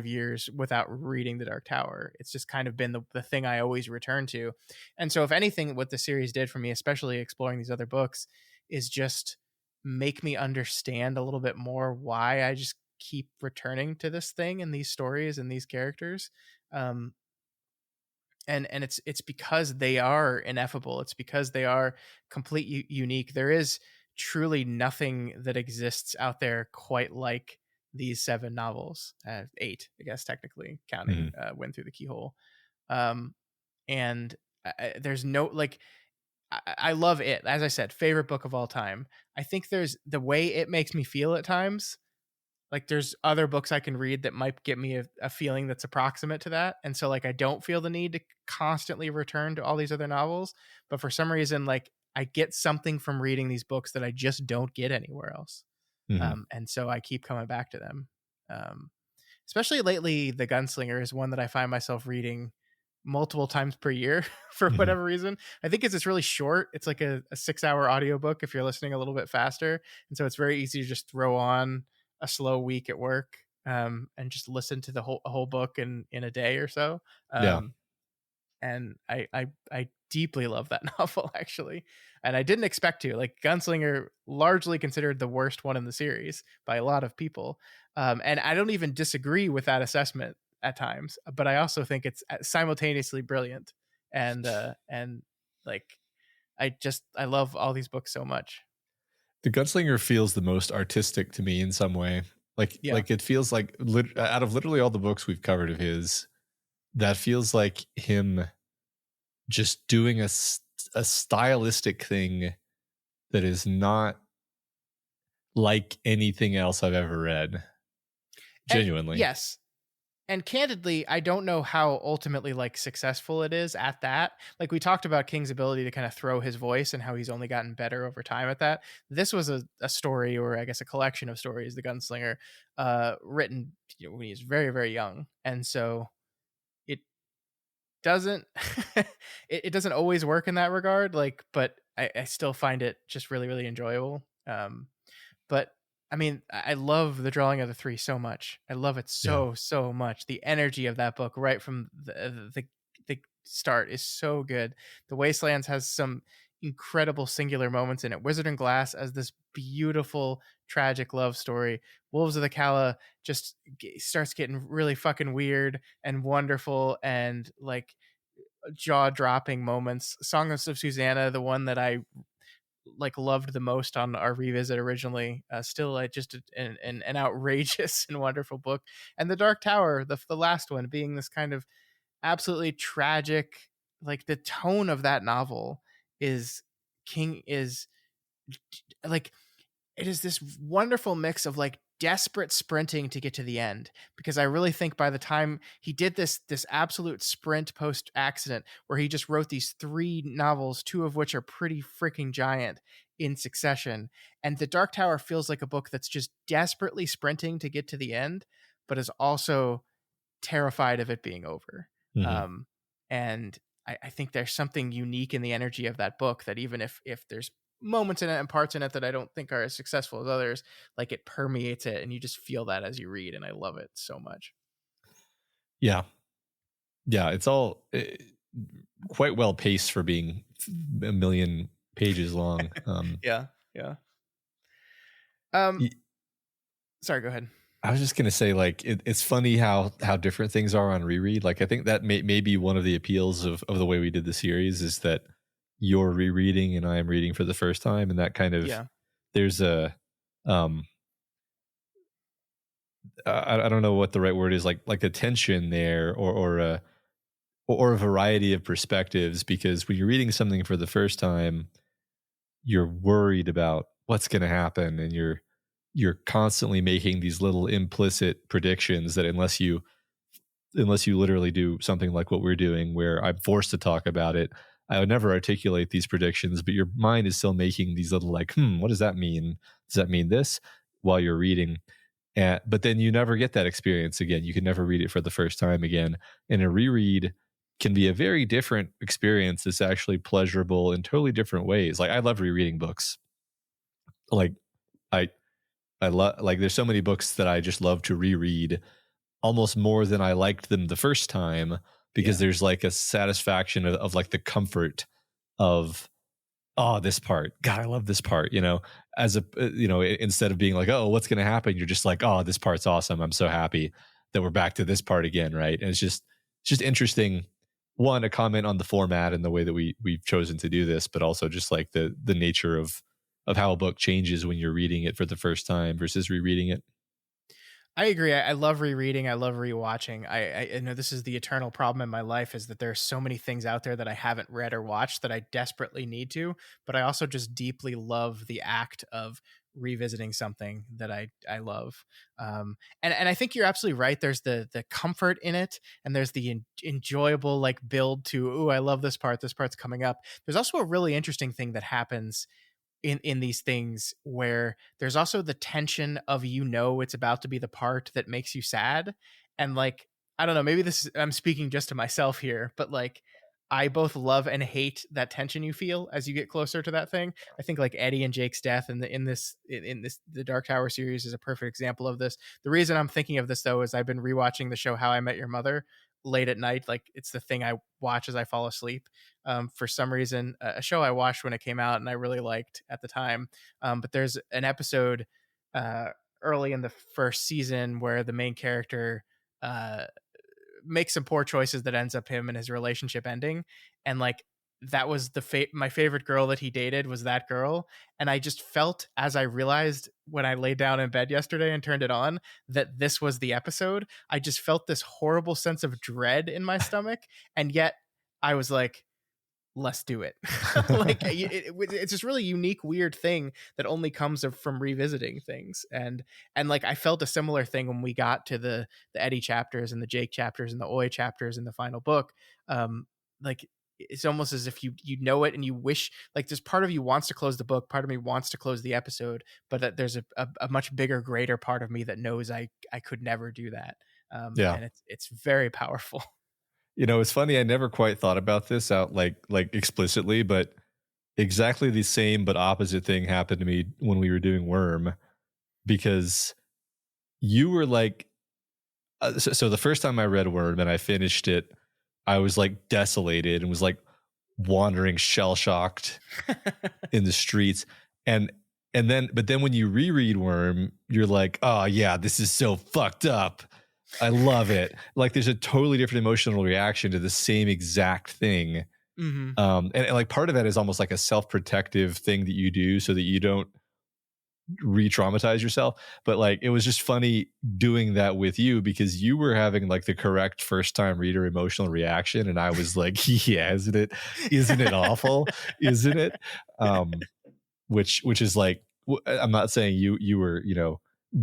years without reading the Dark Tower. It's just kind of been the thing I always return to. And so if anything, what the series did for me, especially exploring these other books, is just make me understand a little bit more why I just keep returning to this thing and these stories and these characters. um and it's because they are ineffable. It's because they are unique. There is truly nothing that exists out there quite like these 7 novels, 8 I guess technically counting Mhm. Wind Through the Keyhole. um and there's no like I love it. As I said, favorite book of all time. I think there's the way it makes me feel at times. Like there's other books I can read that might get me a feeling that's approximate to that, and so like I don't feel the need to constantly return to all these other novels. But for some reason, like I get something from reading these books that I just don't get anywhere else. Mhm. And so I keep coming back to them. Especially lately, The Gunslinger is one that I find myself reading multiple times per year for Mhm. whatever reason. I think it's really short. It's like a 6-hour audiobook if you're listening a little bit faster. And so it's very easy to just throw on a slow week at work, and just listen to a whole book in a day or so. Yeah. Um, and I deeply love that novel actually, and I didn't expect to. Like Gunslinger, largely considered the worst one in the series by a lot of people, and I don't even disagree with that assessment at times. But I also think it's simultaneously brilliant, and like I love all these books so much. The Gunslinger feels the most artistic to me in some way. Yeah. Like it feels like out of literally all the books we've covered of his, that feels like him just doing a stylistic thing that is not like anything else I've ever read. And Genuinely. yes, and candidly, I don't know how ultimately like successful it is at that. Like we talked about King's ability to kind of throw his voice and how he's only gotten better over time at that. This was a story, or I guess a collection of stories, The Gunslinger, written when he was very, very young. And so it doesn't it doesn't always work in that regard. Like, but I still find it just really, really enjoyable. But I mean, I love the drawing of the three so much. I love it Yeah. so much. The energy of that book right from the start is so good. The Wastelands has some incredible singular moments in it. Wizard and Glass as this beautiful tragic love story. Wolves of the Calla just starts getting really fucking weird and wonderful and like jaw-dropping moments. Song of Susanna, the one that I like loved the most on our revisit originally, still just an outrageous and wonderful book. And The Dark Tower, the last one, being this kind of absolutely tragic, like the tone of that novel is King is like it is this wonderful mix of like desperate sprinting to get to the end, because I really think by the time he did this absolute sprint post accident where he just wrote these three novels, two of which are pretty freaking giant in succession, and The Dark Tower feels like a book that's just desperately sprinting to get to the end, but is also terrified of it being over. Mhm. And I think there's something unique in the energy of that book that even if there's moments in it and parts in it that I don't think are as successful as others, like it permeates it and you just feel that as you read, and I love it so much. Yeah. Yeah. It's all quite well paced for being a million pages long. Yeah, yeah. Um, y- sorry, go ahead. I was just gonna say, like, it's funny how different things are on reread. Like, I think that may be one of the appeals of the way we did the series is that you're rereading and I am reading for the first time, and that kind of Yeah. there's a um I don't know what the right word is, like a tension there, or a variety of perspectives, because when you're reading something for the first time, you're worried about what's going to happen, and you're constantly making these little implicit predictions that unless you literally do something like what we're doing where I'm forced to talk about it, I would never articulate these predictions, but your mind is still making these little like, what does that mean? Does that mean this? While you're reading. But then you never get that experience again. You can never read it for the first time again. And a reread can be a very different experience that's actually pleasurable in totally different ways. Like I love rereading books. Like I I love, like, there's so many books that I just love to reread almost more than I liked them the first time, because Yeah. there's like a satisfaction of like the comfort of, oh, this part, God, I love this part, as a, instead of being like, oh, what's going to happen? You're just like, oh, this part's awesome. I'm so happy that we're back to this part again. Right. And it's just interesting. One, a comment on the format and the way that we've chosen to do this, but also just like the nature of how a book changes when you're reading it for the first time versus rereading it. I agree. I love rereading. I love rewatching. I know this is the eternal problem in my life, is that there's so many things out there that I haven't read or watched that I desperately need to, but I also just deeply love the act of revisiting something that I love. And I think you're absolutely right. There's the comfort in it, and there's the enjoyable like build to, ooh, I love this part. This part's coming up. There's also a really interesting thing that happens in these things where there's also the tension of, it's about to be the part that makes you sad. And like, I don't know, maybe I'm speaking just to myself here, but like I both love and hate that tension you feel as you get closer to that thing. I think like Eddie and Jake's death in this the Dark Tower series is a perfect example of this. The reason I'm thinking of this though is I've been rewatching the show How I Met Your Mother late at night. Like it's the thing I watch as I fall asleep. For some reason, a show I watched when it came out and I really liked at the time. But there's an episode uh, early in the first season where the main character uh, makes some poor choices that ends up him and his relationship ending. And like that was my favorite girl that he dated was that girl. And I just felt, as I realized when I laid down in bed yesterday and turned it on, that this was the episode. I just felt this horrible sense of dread in my stomach. And yet I was like, let's do it. Like it's this really unique, weird thing that only comes from revisiting things. And like I felt a similar thing when we got to the Eddie chapters and the Jake chapters and the Oi chapters in the final book. Like it's almost as if you know it and you wish, like there's part of you wants to close the book, part of me wants to close the episode, but that there's a much bigger, greater part of me that knows I could never do that. Yeah. And it's very powerful. It's funny. I never quite thought about this out like explicitly, but exactly the same but opposite thing happened to me when we were doing Worm, because you were like, so the first time I read Worm and I finished it, I was like desolated and was like wandering shell shocked in the streets. But then when you reread Worm, you're like, oh yeah, this is so fucked up. I love it. Like there's a totally different emotional reaction to the same exact thing. Mm-hmm. And like part of that is almost like a self-protective thing that you do so that you don't re-traumatize yourself. But like it was just funny doing that with you because you were having like the correct first time reader emotional reaction. And I was like, yeah, isn't it awful? Isn't it? Which is like, I'm not saying you were,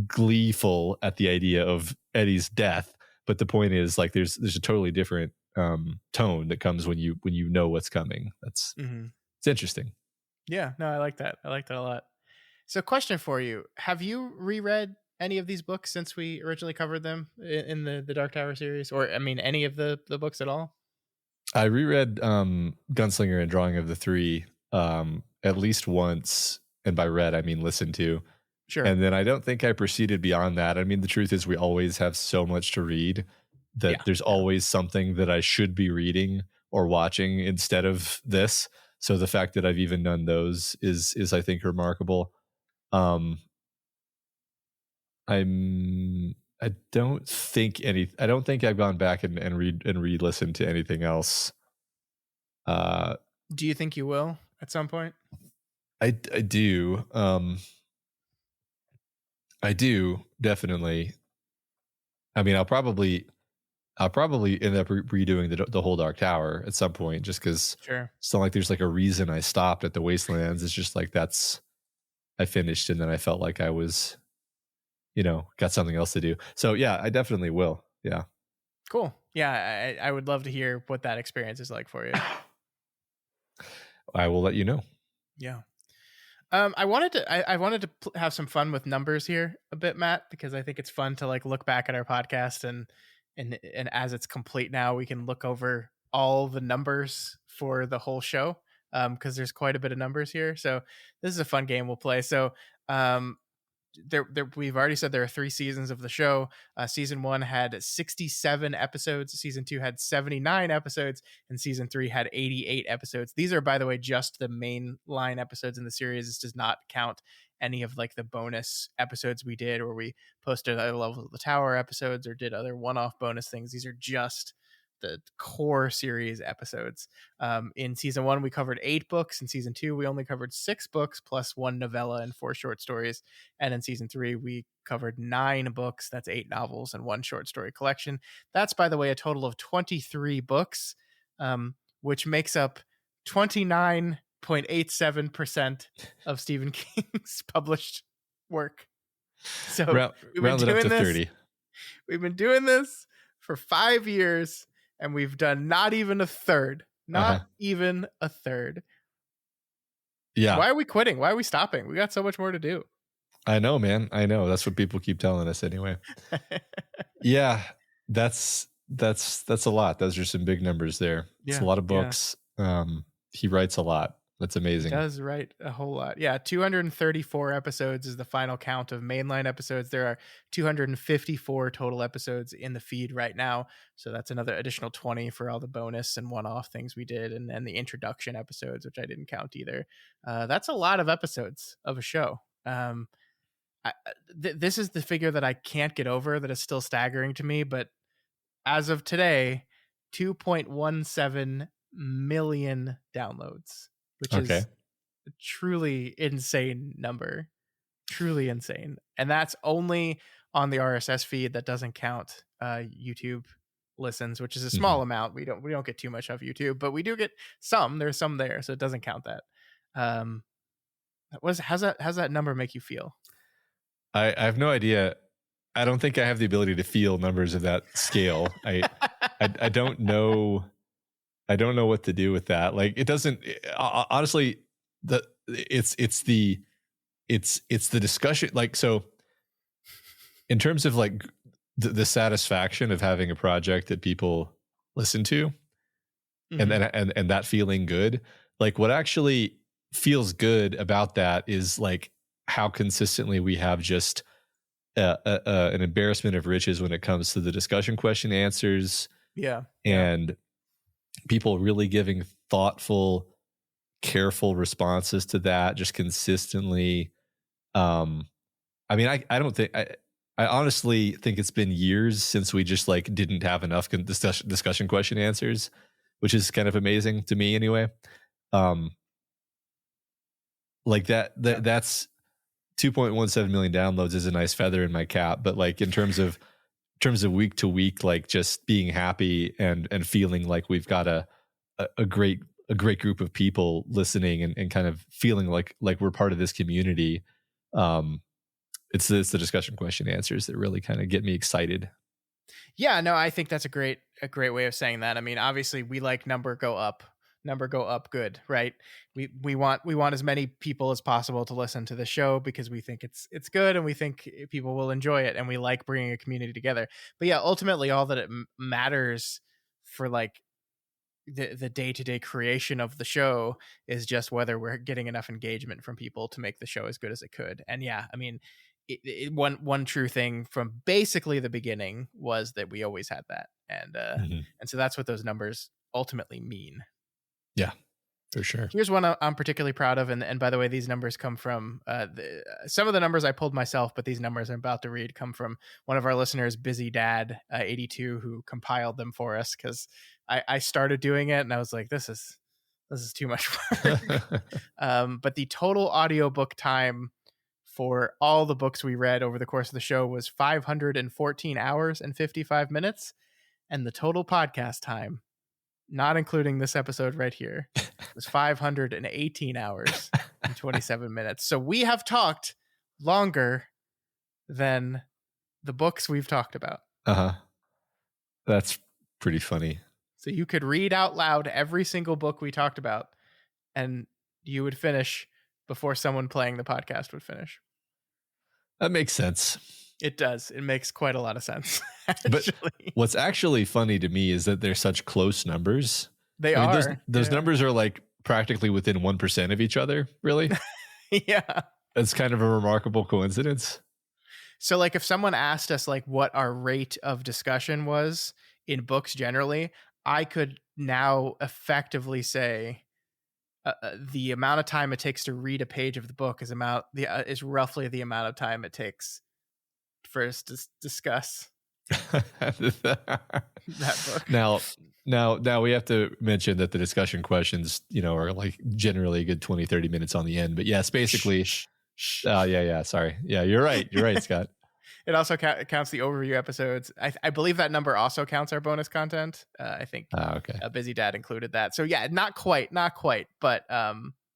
gleeful at the idea of Eddie's death, but the point is like there's a totally different tone that comes when you know what's coming. It's interesting. Yeah, no, I like that a lot. So question for you, have you reread any of these books since we originally covered them in the Dark Tower series, or I mean any of the books at all? I reread Gunslinger and Drawing of the Three at least once, and by read I mean listened to. Sure. And then I don't think I proceeded beyond that. I mean, the truth is we always have so much to read that there's always something that I should be reading or watching instead of this. So the fact that I've even done those is I think remarkable. I don't think I've gone back and re-listened to anything else. Do you think you will at some point? I do. I do, definitely. I mean, I'll probably end up redoing the whole Dark Tower at some point, just because it's not like there's like a reason I stopped at the Wastelands. It's just like I finished and then I felt like I was, got something else to do. So yeah, I definitely will. Yeah. Cool. Yeah, I would love to hear what that experience is like for you. I will let you know. Yeah. I wanted to have some fun with numbers here a bit, Matt, because I think it's fun to like look back at our podcast and as it's complete now, we can look over all the numbers for the whole show. Because there's quite a bit of numbers here. So this is a fun game we'll play. So we've already said there are 3 seasons of the show. Season 1 had 67 episodes. Season 2 had 79 episodes, and season 3 had 88 episodes. These are, by the way, just the main line episodes in the series. This does not count any of like the bonus episodes we did, where we posted other levels of the tower episodes or did other one-off bonus things. These are just the core series episodes. In season 1 we covered 8 books. In season 2 we only covered 6 books plus 1 novella and 4 short stories, and in season 3 we covered 9 books. That's 8 novels and 1 short story collection. That's, by the way, a total of 23 books, which makes up 29.87% of Stephen King's published work. So round it up to 30. We've been doing this for 5 years, and we've done not even a third. Even a third. Yeah. Why are we quitting? Why are we stopping? We got so much more to do. I know, man. I know. That's what people keep telling us anyway. Yeah. That's a lot. Those are some big numbers there. It's a lot of books. He writes a lot. That's He amazing. does write a whole lot. Yeah, 234 episodes is the final count of mainline episodes. There are 254 total episodes in the feed right now. So that's another additional 20 for all the bonus and one-off things we did, and then the introduction episodes, which I didn't count either. That's a lot of episodes of a show. This is the figure that I can't get over, that is still staggering to me. But as of today, 2.17 million downloads, which Okay. is a truly insane number. Truly insane. And that's only on the RSS feed. That doesn't count YouTube listens, which is a small amount. We don't get too much of YouTube, but we do get some. There's some there, so it doesn't count that. How's that number make you feel? I have no idea. I don't think I have the ability to feel numbers of that scale. I don't know. I don't know what to do with that. Like, it doesn't, honestly, it's the discussion. Like, so in terms of like the satisfaction of having a project that people listen to, and then and that feeling good, like what actually feels good about that is like how consistently we have just an embarrassment of riches when it comes to the discussion question answers. And people really giving thoughtful, careful responses to that just consistently. I mean, I don't think, I honestly think it's been years since we just like didn't have enough discussion question answers, which is kind of amazing to me anyway. Like that's 2.17 million downloads is a nice feather in my cap, but like in terms of week to week, like just being happy and feeling like we've got a great group of people listening and kind of feeling like we're part of this community. It's the discussion question answers that really kind of get me excited. Yeah, no, I think that's a great way of saying that. I mean, obviously we like number go up good, right? We want as many people as possible to listen to the show because we think it's good and we think people will enjoy it, and we like bringing a community together. But yeah, ultimately all that it matters for like the day-to-day creation of the show is just whether we're getting enough engagement from people to make the show as good as it could. And yeah, I mean, one true thing from basically the beginning was that we always had that, and so that's what those numbers ultimately mean. Yeah, for sure. Here's one I'm particularly proud of, and by the way, these numbers come from some of the numbers I pulled myself, but these numbers I'm about to read come from one of our listeners, Busy Dad 82, who compiled them for us because I started doing it and I was like, this is too much work. But the total audiobook time for all the books we read over the course of the show was 514 hours and 55 minutes, and the total podcast time, not including this episode right here, was 518 hours and 27 minutes. So we have talked longer than the books we've talked about. That's pretty funny. So you could read out loud every single book we talked about, and you would finish before someone playing the podcast would finish. That makes sense. It does. It makes quite a lot of sense. But what's actually funny to me is that they're such close numbers. They are. Those numbers are like practically within 1% of each other, really. Yeah. It's kind of a remarkable coincidence. So like if someone asked us like what our rate of discussion was in books generally, I could now effectively say the amount of time it takes to read a page of the book is roughly the amount of time it takes for us to discuss that book. Now we have to mention that the discussion questions, are like generally a good 20, 30 minutes on the end. But yes, basically, yeah. Sorry. Yeah, you're right, Scott. It also counts the overview episodes. I believe that number also counts our bonus content. I think okay. Busy Dad included that. So yeah, not quite, but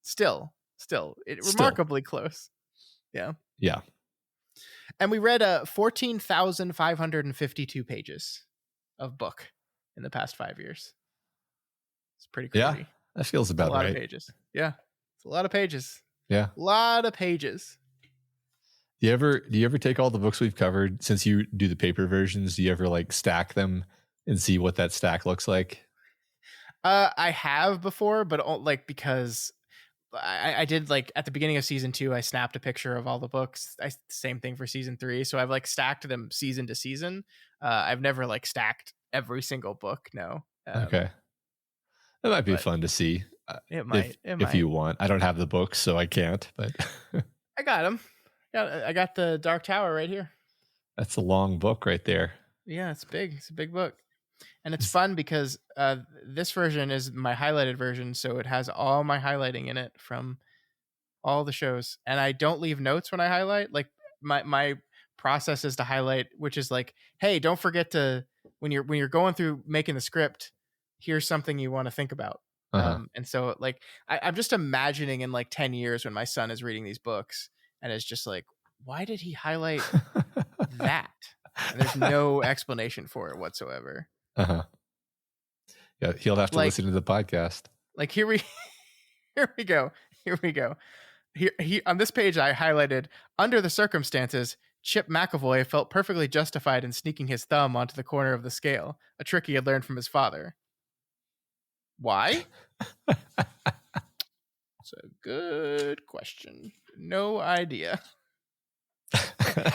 still, remarkably close. Yeah. Yeah. And we read 14,552 pages of book in the past 5 years. It's pretty crazy. Yeah, that feels about right. A lot of pages. Yeah, it's a lot of pages. Yeah, a lot of pages. Do you ever take all the books we've covered, since you do the paper versions? Do you ever like stack them and see what that stack looks like? I have before, but like because I did like at the beginning of season 2, I snapped a picture of all the books. Same thing for season 3. So I've like stacked them season to season. I've never like stacked every single book. No. Okay. That might be But fun to see. it If might. It if might. you want. I don't have the books, so I can't, but I got them. I got the Dark Tower right here. that's a long book right there. Yeah, it's big. It's a big book. And it's fun because this version is my highlighted version, so it has all my highlighting in it from all the shows. And I don't leave notes when I highlight. Like my process is to highlight, which is like, hey, don't forget to when you're going through making the script, here's something you want to think about. Uh-huh. And so like I'm just imagining in like 10 years when my son is reading these books and it's just like, why did he highlight that? And there's no explanation for it whatsoever. Uh-huh. Yeah, he'll have to Like- listen to the podcast. Like here we go. Here on this page I highlighted, under the circumstances, Chip McAvoy felt perfectly justified in sneaking his thumb onto the corner of the scale, a trick he had learned from his father. Why? It's a good question. No idea.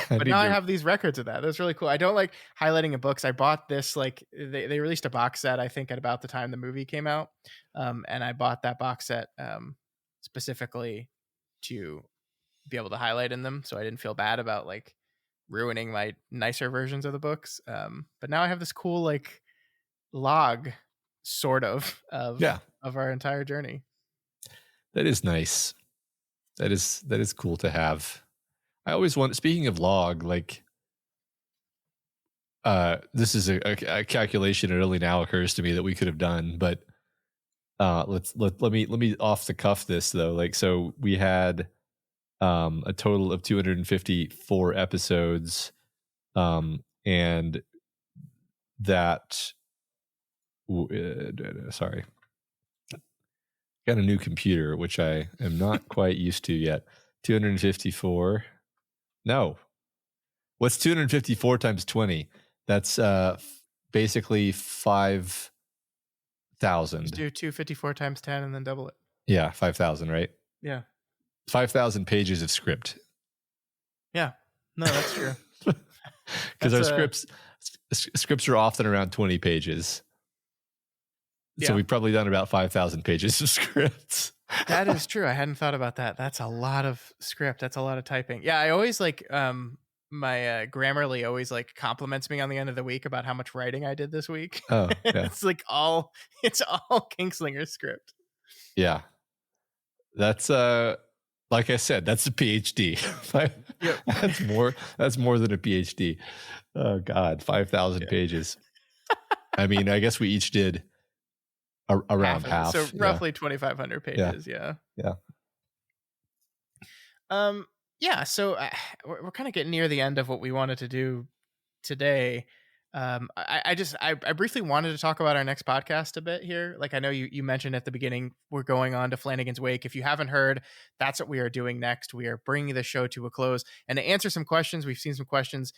But now I have these records of that. That's really cool. I don't like highlighting in books. I bought this, like they released a box set, I think, at about the time the movie came out. And I bought that box set specifically to be able to highlight in them, so I didn't feel bad about like ruining my nicer versions of the books. But now I have this cool like log sort of our entire journey. That is nice. That is cool to have. I always want, speaking of log, like this is a calculation that only now occurs to me that we could have done, but let me off the cuff this though. Like, so we had a total of 254 episodes, and that sorry, got a new computer which I am not quite used to yet. 254. No, what's 254 times 20? That's basically 5,000. Just do 254 times 10 and then double it. Yeah, 5,000, right? Yeah. 5,000 pages of script. Yeah. No, that's true. Because our scripts are often around 20 pages. So we've probably done about 5,000 pages of scripts. That is true. I hadn't thought about that. That's a lot of script. That's a lot of typing. Yeah, I always like my Grammarly always like compliments me on the end of the week about how much writing I did this week. Oh, yeah. It's all Kingslingers script. Yeah. That's like I said, that's a PhD. Yep. That's more than a PhD. Oh God, 5,000 pages. I mean, I guess we each did around half. So roughly 2,500 pages. Yeah. So we're kind of getting near the end of what we wanted to do today. I briefly wanted to talk about our next podcast a bit here. Like I know you mentioned at the beginning, we're going on to Flanagan's Wake. If you haven't heard, that's what we are doing next. We are bringing the show to a close, and to answer some questions, we've seen some questions.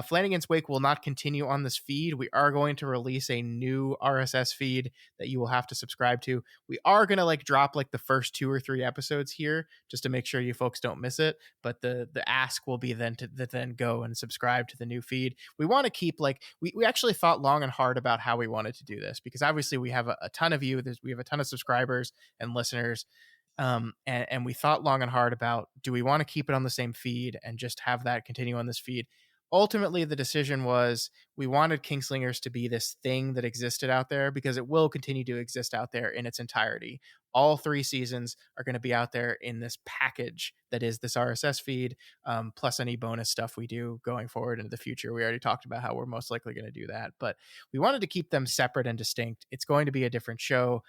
Flanagan's Wake will not continue on this feed. We are going to release a new RSS feed that you will have to subscribe to. We are going to like drop like the first 2 or 3 episodes here just to make sure you folks don't miss it. But the ask will be then to then go and subscribe to the new feed. We want to keep like, we actually thought long and hard about how we wanted to do this, because obviously we have a ton of you. We have a ton of subscribers and listeners. And we thought long and hard about, do we want to keep it on the same feed and just have that continue on this feed? Ultimately, the decision was we wanted Kingslingers to be this thing that existed out there, because it will continue to exist out there in its entirety. All 3 seasons are going to be out there in this package that is this RSS feed, plus any bonus stuff we do going forward into the future. We already talked about how we're most likely going to do that, but we wanted to keep them separate and distinct. It's going to be a different show.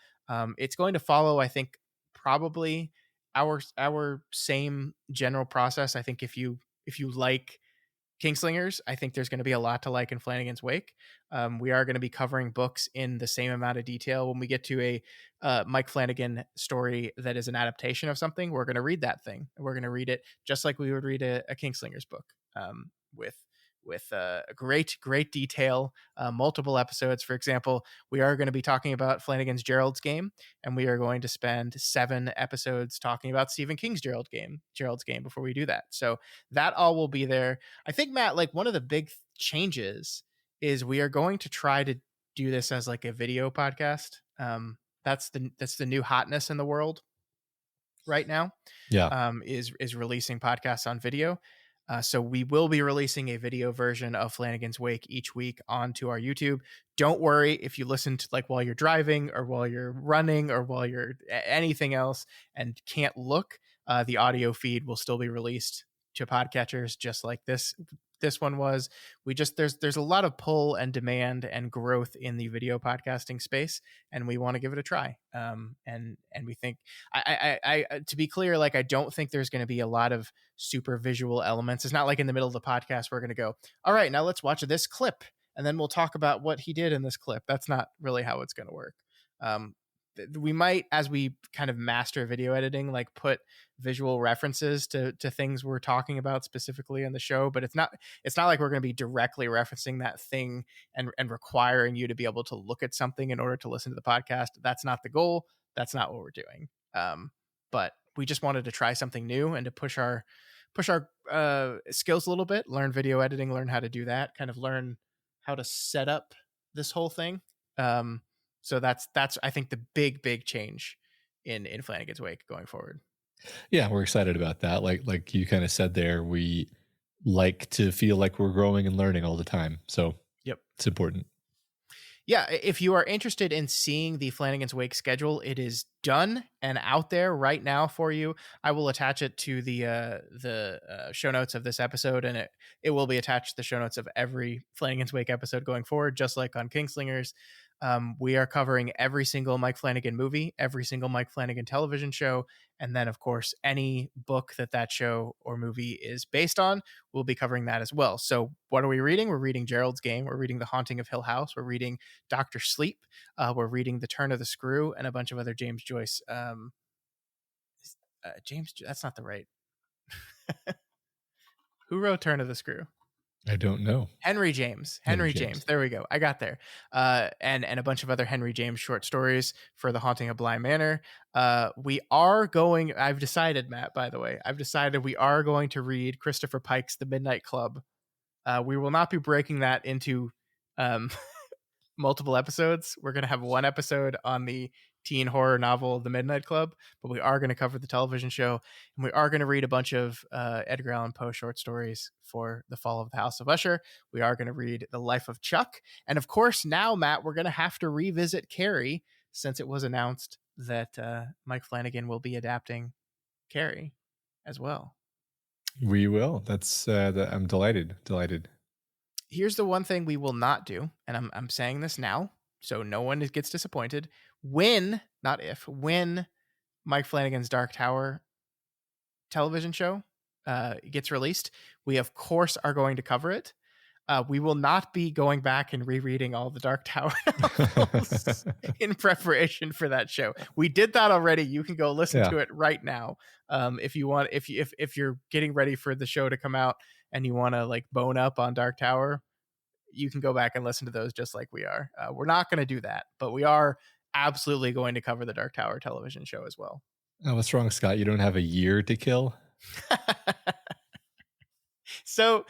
It's going to follow, I think, probably our same general process. I think if you like Kingslingers, I think there's going to be a lot to like in Flanagan's Wake. We are going to be covering books in the same amount of detail. When we get to a Mike Flanagan story that is an adaptation of something, we're going to read that thing. We're going to read it just like we would read a Kingslingers book, with with great detail, multiple episodes. For example, we are going to be talking about Flanagan's Gerald's Game, and we are going to spend 7 episodes talking about Stephen King's Gerald's Game before we do that. So that all will be there. I think, Matt, like one of the big changes is we are going to try to do this as like a video podcast. That's the new hotness in the world right now. Yeah. Is releasing podcasts on video. So we will be releasing a video version of Flanagan's Wake each week onto our YouTube. Don't worry if you listen to like while you're driving or while you're running or while you're anything else and can't look. The audio feed will still be released to podcatchers just like this one was. We just there's a lot of pull and demand and growth in the video podcasting space, and we want to give it a try. And we think I to be clear, like I don't think there's going to be a lot of super visual elements. It's not like in the middle of the podcast we're going to go, all right, now let's watch this clip and then we'll talk about what he did in this clip. That's not really how it's going to work. We might, as we kind of master video editing, like put visual references to things we're talking about specifically in the show, but it's not like we're going to be directly referencing that thing and requiring you to be able to look at something in order to listen to the podcast. That's not the goal. That's not what we're doing. But we just wanted to try something new and to push our skills a little bit, learn video editing, learn how to do that, kind of learn how to set up this whole thing. So that's I think the big change in Flanagan's Wake going forward. Yeah, we're excited about that. Like you kind of said there, we like to feel like we're growing and learning all the time. So yep, it's important. Yeah, if you are interested in seeing the Flanagan's Wake schedule, it is done and out there right now for you. I will attach it to the show notes of this episode, and it will be attached to the show notes of every Flanagan's Wake episode going forward, just like on Kingslingers. We are covering every single Mike Flanagan movie, every single Mike Flanagan television show, and then, of course, any book that show or movie is based on, we'll be covering that as well. So what are we reading? We're reading Gerald's Game. We're reading The Haunting of Hill House. We're reading Dr. Sleep. We're reading The Turn of the Screw and a bunch of other James Joyce. That's not the right. Who wrote Turn of the Screw? I don't know. Henry James. There we go. I got there. And a bunch of other Henry James short stories for The Haunting of Bly Manor. We are going, I've decided, Matt, by the way, we are going to read Christopher Pike's The Midnight Club. We will not be breaking that into multiple episodes. We're going to have one episode on the teen horror novel The Midnight Club, but we are going to cover the television show, and we are going to read a bunch of Edgar Allan Poe short stories for The Fall of the House of Usher. We are going to read The Life of Chuck, and of course now, Matt, we're going to have to revisit Carrie, since it was announced that Mike Flanagan will be adapting Carrie as well. We will. That's I'm delighted. Here's the one thing we will not do, and I'm saying this now, so no one gets disappointed. When Mike Flanagan's Dark Tower television show gets released, we of course are going to cover it. We will not be going back and rereading all the Dark Tower novels in preparation for that show. We did that already. You can go listen to it right now. If you want, if you're getting ready for the show to come out and you want to like bone up on Dark Tower, you can go back and listen to those just like we are. We're not going to do that, but we are absolutely going to cover the Dark Tower television show as well. Oh, what's wrong, Scott? You don't have a year to kill? So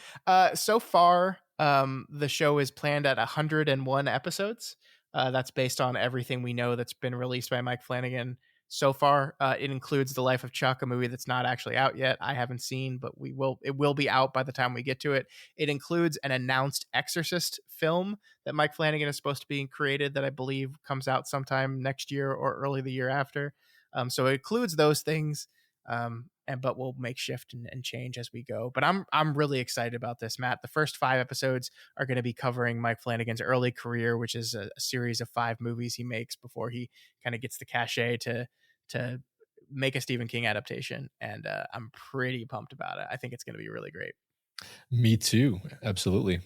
far, the show is planned at 101 episodes. That's based on everything we know that's been released by Mike Flanagan so far. It includes The Life of Chuck, a movie that's not actually out yet. I haven't seen, but it will be out by the time we get to it. It includes an announced Exorcist film that Mike Flanagan is supposed to be created that I believe comes out sometime next year or early the year after. So it includes those things. But we'll make shift and change as we go. But I'm really excited about this, Matt. The first 5 episodes are going to be covering Mike Flanagan's early career, which is a series of 5 movies he makes before he kind of gets the cachet to make a Stephen King adaptation. And I'm pretty pumped about it. I think it's going to be really great. Me too. Absolutely.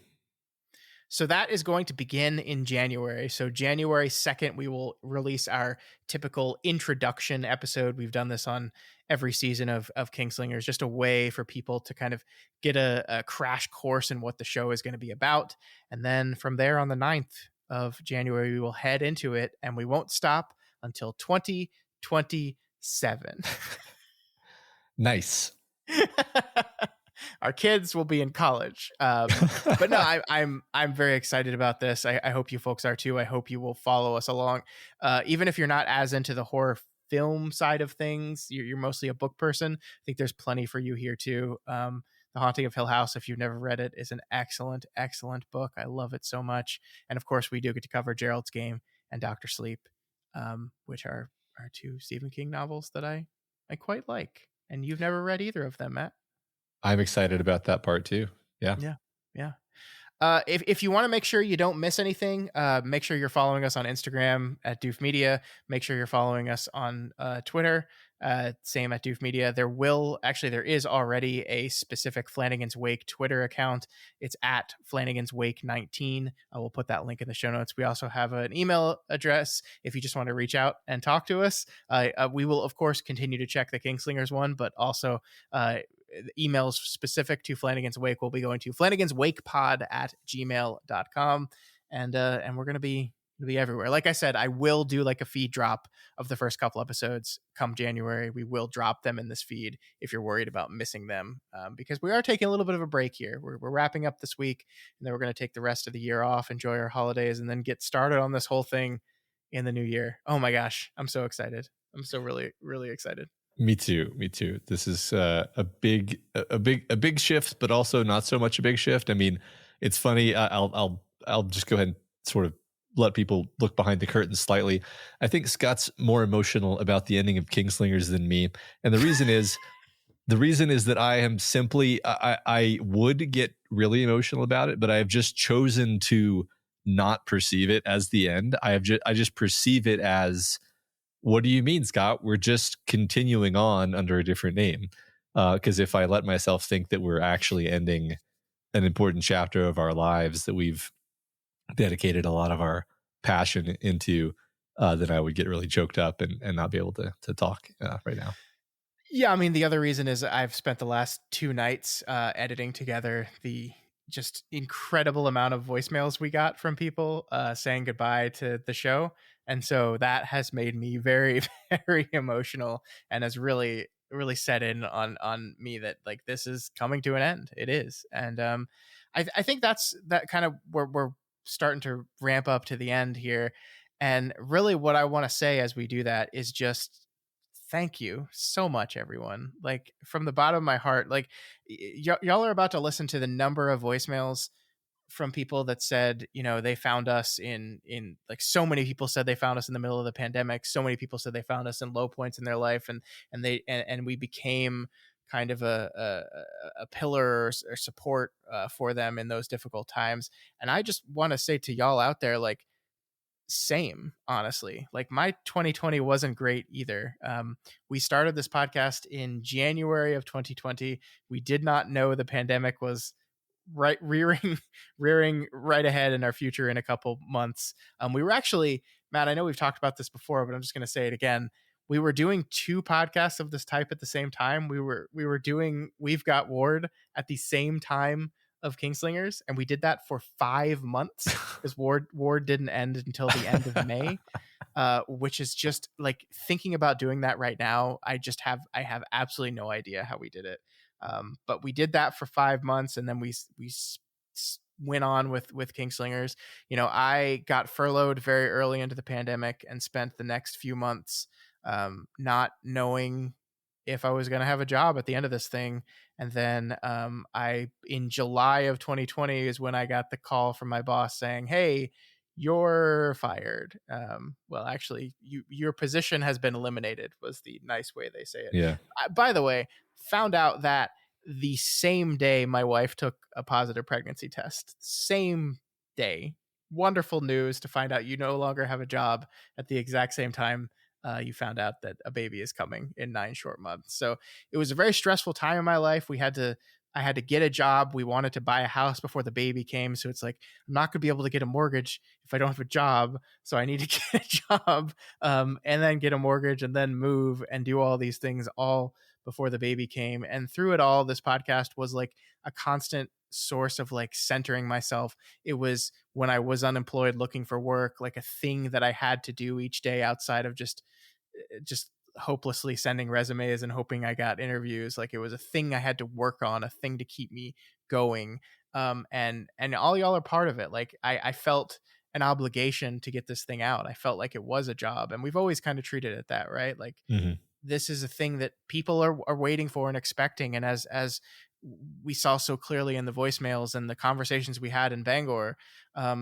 So that is going to begin in January. So January 2nd, we will release our typical introduction episode. We've done this on every season of Kingslingers, just a way for people to kind of get a crash course in what the show is going to be about. And then from there on the 9th of January, we will head into it, and we won't stop until 2027. Nice. Our kids will be in college, but no, I'm very excited about this. I hope you folks are too. I hope you will follow us along, even if you're not as into the horror film side of things. You're mostly a book person. I think there's plenty for you here too. The Haunting of Hill House, if you've never read it, is an excellent, excellent book. I love it so much. And of course, we do get to cover Gerald's Game and Doctor Sleep, which are two Stephen King novels that I quite like. And you've never read either of them, Matt. I'm excited about that part too. Yeah. Yeah. If you want to make sure you don't miss anything, make sure you're following us on Instagram at Doof Media. Make sure you're following us on Twitter, same at Doof Media. There is already a specific Flanagan's Wake Twitter account. It's at Flanagan's Wake 19. We'll put that link in the show notes. We also have an email address if you just want to reach out and talk to us. We will, of course, continue to check the Kingslingers one, but also emails specific to Flanagan's Wake will be going to flanagan'swakepod@gmail.com. And we're going to be everywhere. Like I said, I will do like a feed drop of the first couple episodes come January. We will drop them in this feed if you're worried about missing them, because we are taking a little bit of a break here. We're wrapping up this week, and then we're going to take the rest of the year off, enjoy our holidays, and then get started on this whole thing in the new year. Oh my gosh, I'm so excited. I'm so really, really excited. Me too. This is a big shift, but also not so much a big shift. I mean, it's funny. I'll just go ahead and sort of let people look behind the curtain slightly. I think Scott's more emotional about the ending of Kingslingers than me, and the reason is that I am simply I would get really emotional about it, but I have just chosen to not perceive it as the end. I just perceive it as, what do you mean, Scott? We're just continuing on under a different name. Because if I let myself think that we're actually ending an important chapter of our lives that we've dedicated a lot of our passion into, then I would get really choked up and not be able to talk right now. Yeah, I mean, the other reason is I've spent the last 2 nights editing together the just incredible amount of voicemails we got from people saying goodbye to the show. And so that has made me very, very emotional, and has really, really set in on me that like this is coming to an end. It is. And I think that's that kind of where we're starting to ramp up to the end here. And really what I want to say as we do that is just thank you so much, everyone. Like from the bottom of my heart, like y'all are about to listen to the number of voicemails from people that said, they found us in like, so many people said they found us in the middle of the pandemic. So many people said they found us in low points in their life, and we became kind of a pillar or support for them in those difficult times. And I just want to say to y'all out there, like, same, honestly. Like my 2020 wasn't great either. We started this podcast in January of 2020. We did not know the pandemic was rearing right ahead in our future in a couple months. We were actually, Matt, I know we've talked about this before, but I'm just going to say it again. We were doing 2 podcasts of this type at the same time. We were doing We've Got Ward at the same time of Kingslingers, and we did that for 5 months because Ward didn't end until the end of May. Which is just like, thinking about doing that right now, I have absolutely no idea how we did it. But we did that for 5 months, and then we went on with Kingslingers. I got furloughed very early into the pandemic and spent the next few months not knowing if I was going to have a job at the end of this thing. And then in July of 2020 is when I got the call from my boss saying, "Hey, you're fired." Well, actually, your position has been eliminated was the nice way they say it. Yeah. By the way, found out that the same day my wife took a positive pregnancy test. Same day. Wonderful news to find out you no longer have a job at the exact same time you found out that a baby is coming in 9 short months. So it was a very stressful time in my life. We had to I had to get a job. We wanted to buy a house before the baby came. So it's like, I'm not going to be able to get a mortgage if I don't have a job. So I need to get a job, and then get a mortgage and then move and do all these things all before the baby came. And through it all, this podcast was like a constant source of like centering myself. It was when I was unemployed looking for work, like a thing that I had to do each day outside of just hopelessly sending resumes and hoping I got interviews. Like it was a thing I had to work on, a thing to keep me going. And all y'all are part of it. Like I felt an obligation to get this thing out. I felt like it was a job, and we've always kind of treated it that, right? Like Mhm. this is a thing that people are waiting for and expecting. And as we saw so clearly in the voicemails and the conversations we had in Bangor,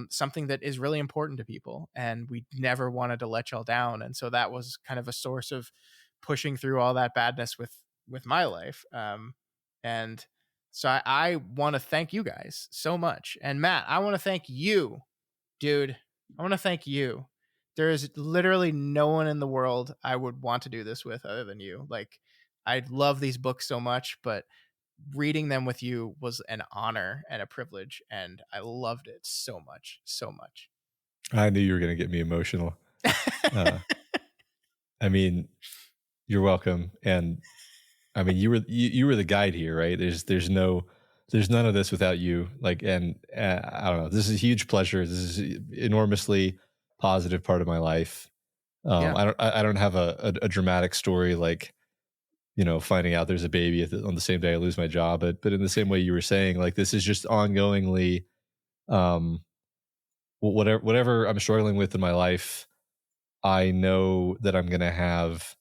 something that is really important to people, and we never wanted to let y'all down. And so that was kind of a source of pushing through all that badness with my life. And so I want to thank you guys so much. And Matt, I want to thank you, dude. I want to thank you. There is literally no one in the world I would want to do this with other than you. Like, I love these books so much, but reading them with you was an honor and a privilege, and I loved it so much, so much. I knew you were going to get me emotional. Uh, I mean, you're welcome. And I mean, you were the guide here, right? There's none of this without you. Like, and I don't know. This is a huge pleasure. This is an enormously positive part of my life. Yeah, I don't have a dramatic story like, finding out there's a baby on the same day I lose my job, but in the same way you were saying, like, this is just ongoingly, um, whatever I'm struggling with in my life, I know that I'm going to have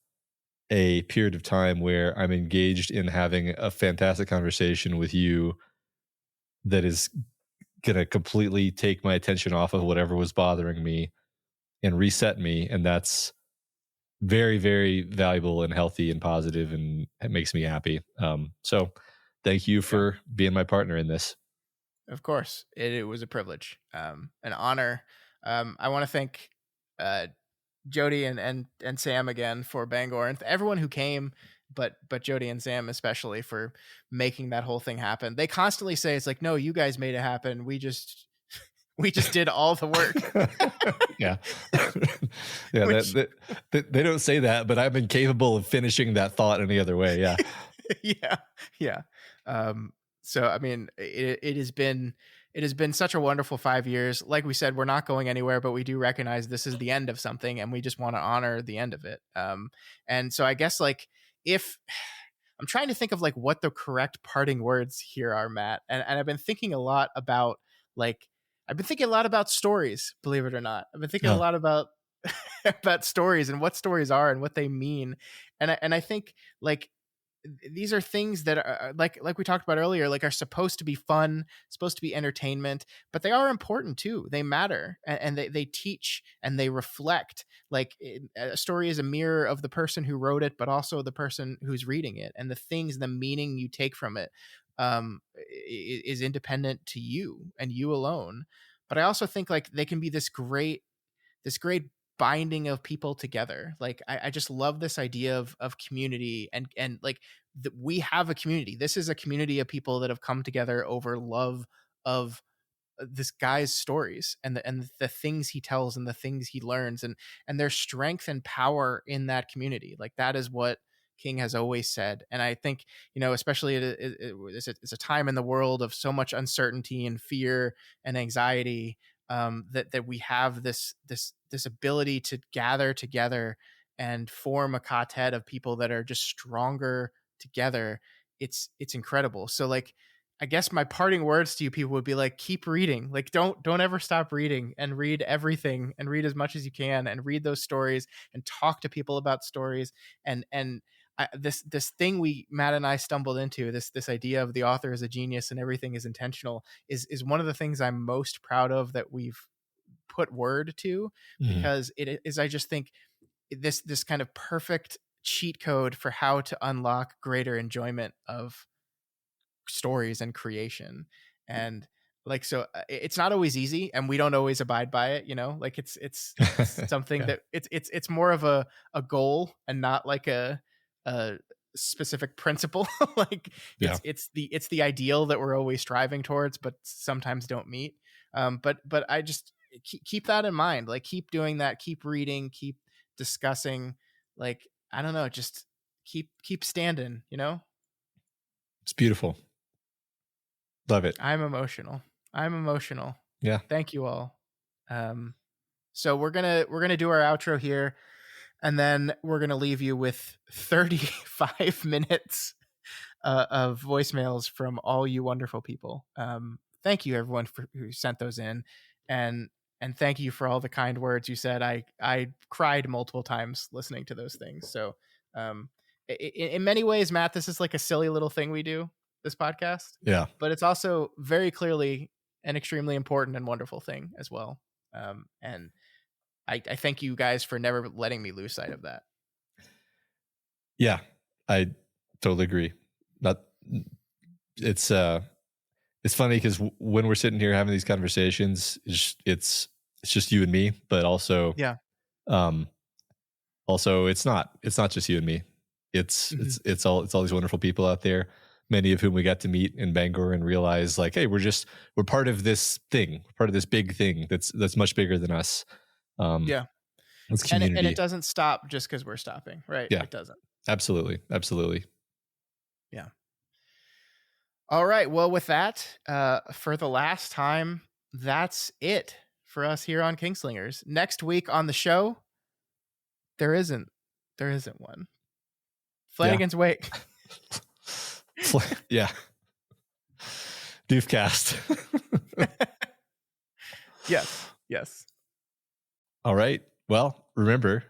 a period of time where I'm engaged in having a fantastic conversation with you that is going to completely take my attention off of whatever was bothering me and reset me. And that's very, very valuable and healthy and positive, and it makes me happy. So thank you yeah. for being my partner in this. Of course, it was a privilege, an honor. I want to thank uh, Jody and Sam again for Bangor, and everyone who came, but Jody and Sam especially for making that whole thing happen. They constantly say it's like, no, you guys made it happen. We just did all the work. Yeah. Yeah. Which, They don't say that, but I'm incapable of finishing that thought any other way. Yeah. yeah, yeah. So I mean, it has been such a wonderful 5 years. Like we said, we're not going anywhere, but we do recognize this is the end of something, and we just want to honor the end of it. And so I guess like if I'm trying to think of like what the correct parting words here are, Matt, and I've been thinking a lot about like I've been thinking a lot about stories, believe it or not. I've been thinking a Oh. lot about about stories and what stories are and what they mean. And I think like these are things that are like we talked about earlier, like are supposed to be fun, supposed to be entertainment, but they are important too. They matter, and they teach and they reflect. Like a story is a mirror of the person who wrote it, but also the person who's reading it, and the things, the meaning you take from it is independent to you and you alone. But I also think like they can be this great binding of people together. Like I just love this idea of community, and like we have a community. This is a community of people that have come together over love of this guy's stories and the things he tells and the things he learns, and there's strength and power in that community. Like that is what King has always said. And I think, especially it's a time in the world of so much uncertainty and fear and anxiety, that we have this ability to gather together and form a quartet of people that are just stronger together. It's incredible. So like I guess my parting words to you people would be like, keep reading. Like don't ever stop reading, and read everything, and read as much as you can, and read those stories and talk to people about stories. And this thing Matt and I stumbled into, this idea of the author as a genius and everything is intentional, is one of the things I'm most proud of that we've put word to, Mhm. because it is, I just think this kind of perfect cheat code for how to unlock greater enjoyment of stories and creation. And like so it's not always easy, and we don't always abide by it, like it's something Yeah. that it's more of a goal and not like a specific principle. Like Yeah. it's the ideal that we're always striving towards, but sometimes don't meet. But I just keep that in mind. Like keep doing that, keep reading, keep discussing. Like I don't know, just keep standing. You know, It's beautiful. Love it. I'm emotional. I'm emotional. Yeah. Thank you all. So we're gonna do our outro here, and then we're gonna leave you with 35 minutes of voicemails from all you wonderful people. Thank you everyone who sent those in, and thank you for all the kind words you said. I cried multiple times listening to those things. So in many ways, Matt, this is like a silly little thing we do, this podcast. Yeah. But it's also very clearly an extremely important and wonderful thing as well. And I thank you guys for never letting me lose sight of that. Yeah, I totally agree. It's funny because when we're sitting here having these conversations, it's just you and me, but also also it's not just you and me. It's all these wonderful people out there, many of whom we got to meet in Bangor and realize like, hey, we're part of this thing, part of this big thing that's much bigger than us. It's community. And it doesn't stop just because we're stopping, right? Yeah, it doesn't. Absolutely. Yeah. All right. Well, with that, for the last time, that's it for us here on Kingslingers. Next week on the show, there isn't one. Flanagan's Wake. Yeah. Doofcast. Yes. All right. Well, remember,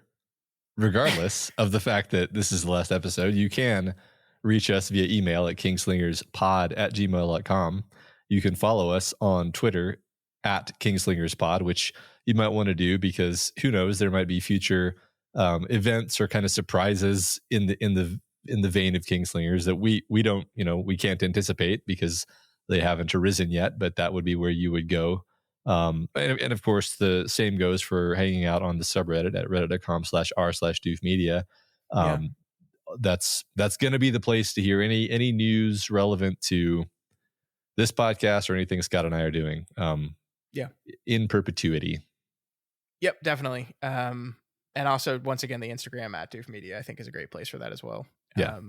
regardless of the fact that this is the last episode, you can reach us via email at kingslingerspod@gmail.com. You can follow us on Twitter at kingslingerspod, which you might want to do because who knows, there might be future events or kind of surprises in the vein of Kingslingers that we don't, we can't anticipate because they haven't arisen yet, but that would be where you would go. And of course, the same goes for hanging out on the subreddit at reddit.com/r/doofmedia. That's going to be the place to hear any news relevant to this podcast or anything Scott and I are doing. In perpetuity. Yep, definitely. And also, once again, the Instagram at Doof Media, I think, is a great place for that as well. Yeah.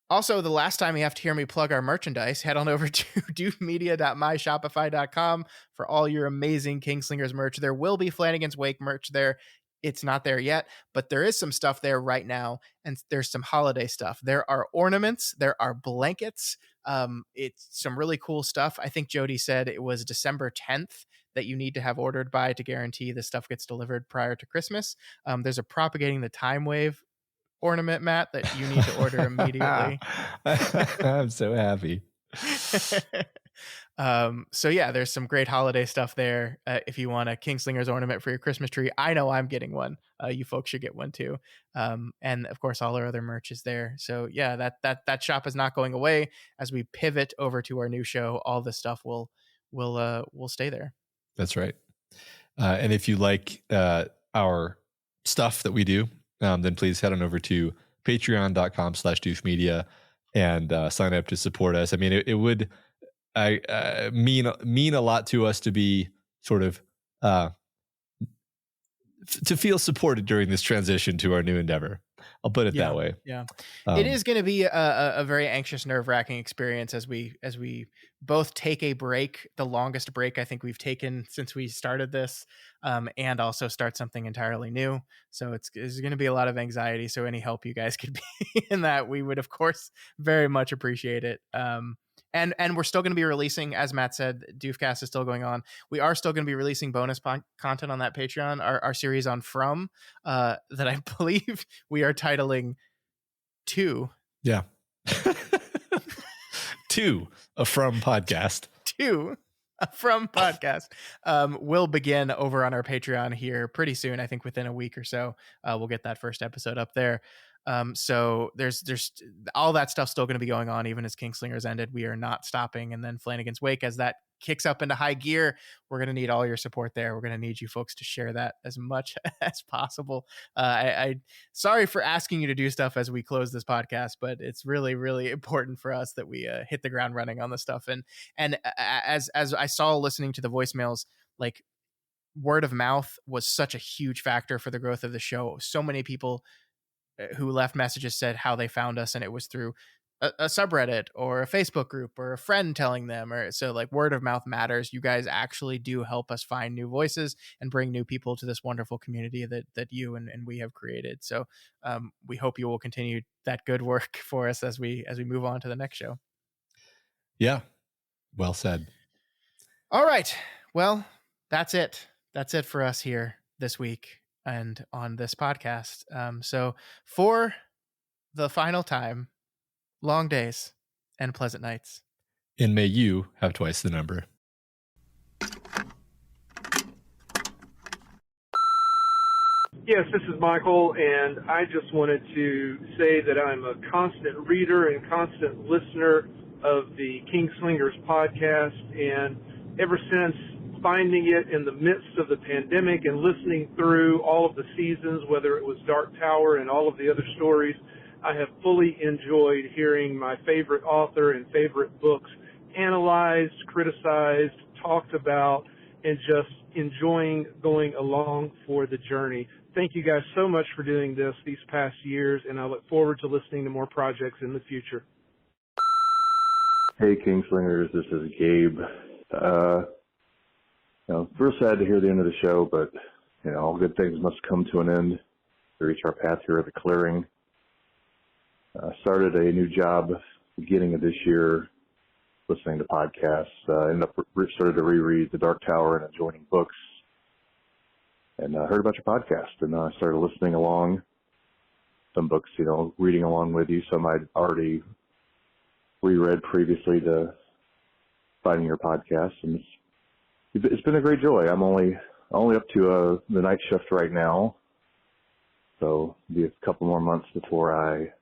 Also, the last time you have to hear me plug our merchandise, head on over to doofmedia.myshopify.com for all your amazing Kingslingers merch. There will be Flanagan's Wake merch there. It's not there yet, but there is some stuff there right now, and there's some holiday stuff. There are ornaments, there are blankets. It's some really cool stuff. I think Jody said it was December 10th that you need to have ordered by to guarantee this stuff gets delivered prior to Christmas. There's a Propagating the Time Wave ornament, Matt, that you need to order immediately. I'm so happy. So yeah, there's some great holiday stuff there. If you want a Kingslingers ornament for your Christmas tree, I know I'm getting one. You folks should get one too. And of course, all our other merch is there. So yeah, that shop is not going away. As we pivot over to our new show, all this stuff will stay there. That's right. And if you like our stuff that we do, then please head on over to patreon.com/doofmedia and sign up to support us. I mean, it would mean a lot to us to be sort of to feel supported during this transition to our new endeavor. I'll put it that way. Yeah. It is going to be a very anxious, nerve-wracking experience as we both take a break, the longest break I think we've taken since we started this, and also start something entirely new. So it's going to be a lot of anxiety. So any help you guys could be in that, we would, of course, very much appreciate it. And we're still going to be releasing, as Matt said, Doofcast is still going on. We are still going to be releasing bonus content on that Patreon, our series on From, that I believe we are titling 2. Yeah. 2, a From podcast. 2, a From podcast, will begin over on our Patreon here pretty soon. I think within a week or so, we'll get that first episode up there. So there's all that stuff still going to be going on even as Kingslingers ended. We are not stopping. And then Flanagan's Wake, as that kicks up into high gear, we're going to need all your support there. We're going to need you folks to share that as much as possible. I sorry for asking you to do stuff as we close this podcast, but it's really, really important for us that we hit the ground running on this stuff. And as I saw listening to the voicemails, like, word of mouth was such a huge factor for the growth of the show. So many people who left messages said how they found us, and it was through a subreddit or a Facebook group or a friend telling them. Or so, like, word of mouth matters. You guys actually do help us find new voices and bring new people to this wonderful community that you and we have created. So we hope you will continue that good work for us as we move on to the next show. Yeah, well said. All right, well, that's it for us here this week and on this podcast. So for the final time, long days and pleasant nights. And may you have twice the number. Yes, this is Michael, and I just wanted to say that I'm a constant reader and constant listener of the Kingslingers podcast, and ever since finding it in the midst of the pandemic and listening through all of the seasons, whether it was Dark Tower and all of the other stories, I have fully enjoyed hearing my favorite author and favorite books analyzed, criticized, talked about, and just enjoying going along for the journey. Thank you guys so much for doing this these past years, and I look forward to listening to more projects in the future. Hey, Kingslingers, this is Gabe. Real sad to hear the end of the show, but, all good things must come to an end to reach our path here at the clearing. Started a new job beginning of this year, listening to podcasts. Ended up started to reread The Dark Tower and adjoining books, and heard about your podcast, and I started listening along. Some books, reading along with you. Some I'd already reread previously to finding your podcast, and it's been a great joy. I'm only up to the night shift right now, so it'll be a couple more months before I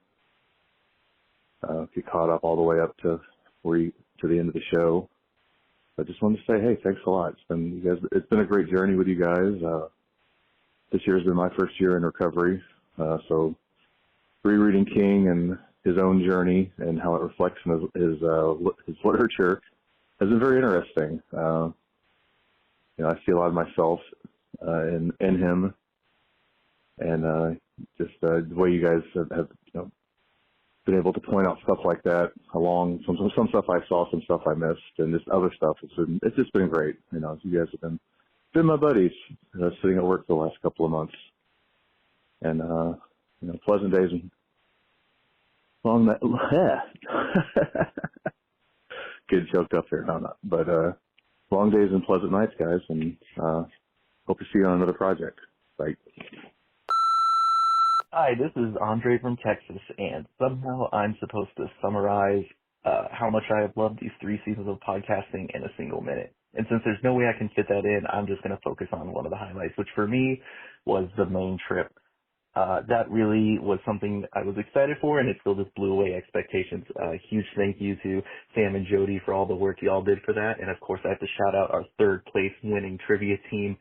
get caught up all the way up to the end of the show. I just wanted to say, hey, thanks a lot. It's been a great journey with you guys. This year has been my first year in recovery, so rereading King and his own journey and how it reflects in his literature has been very interesting. I see a lot of myself in him, and just the way you guys have been een able to point out stuff like that along some stuff I saw, some stuff I missed, and this other stuff. It's just been great. You guys have been my buddies sitting at work for the last couple of months, and pleasant days and long night. Getting choked up here, no, I'm not. But long days and pleasant nights, guys, and hope to see you on another project. Bye. Hi, this is Andre from Texas, and somehow I'm supposed to summarize how much I have loved these 3 seasons of podcasting in a single minute. And since there's no way I can fit that in, I'm just going to focus on one of the highlights, which for me was the Maine trip. That really was something I was excited for, and it still just blew away expectations. Huge thank you to Sam and Jody for all the work y'all did for that. And, of course, I have to shout out our 3rd place winning trivia team,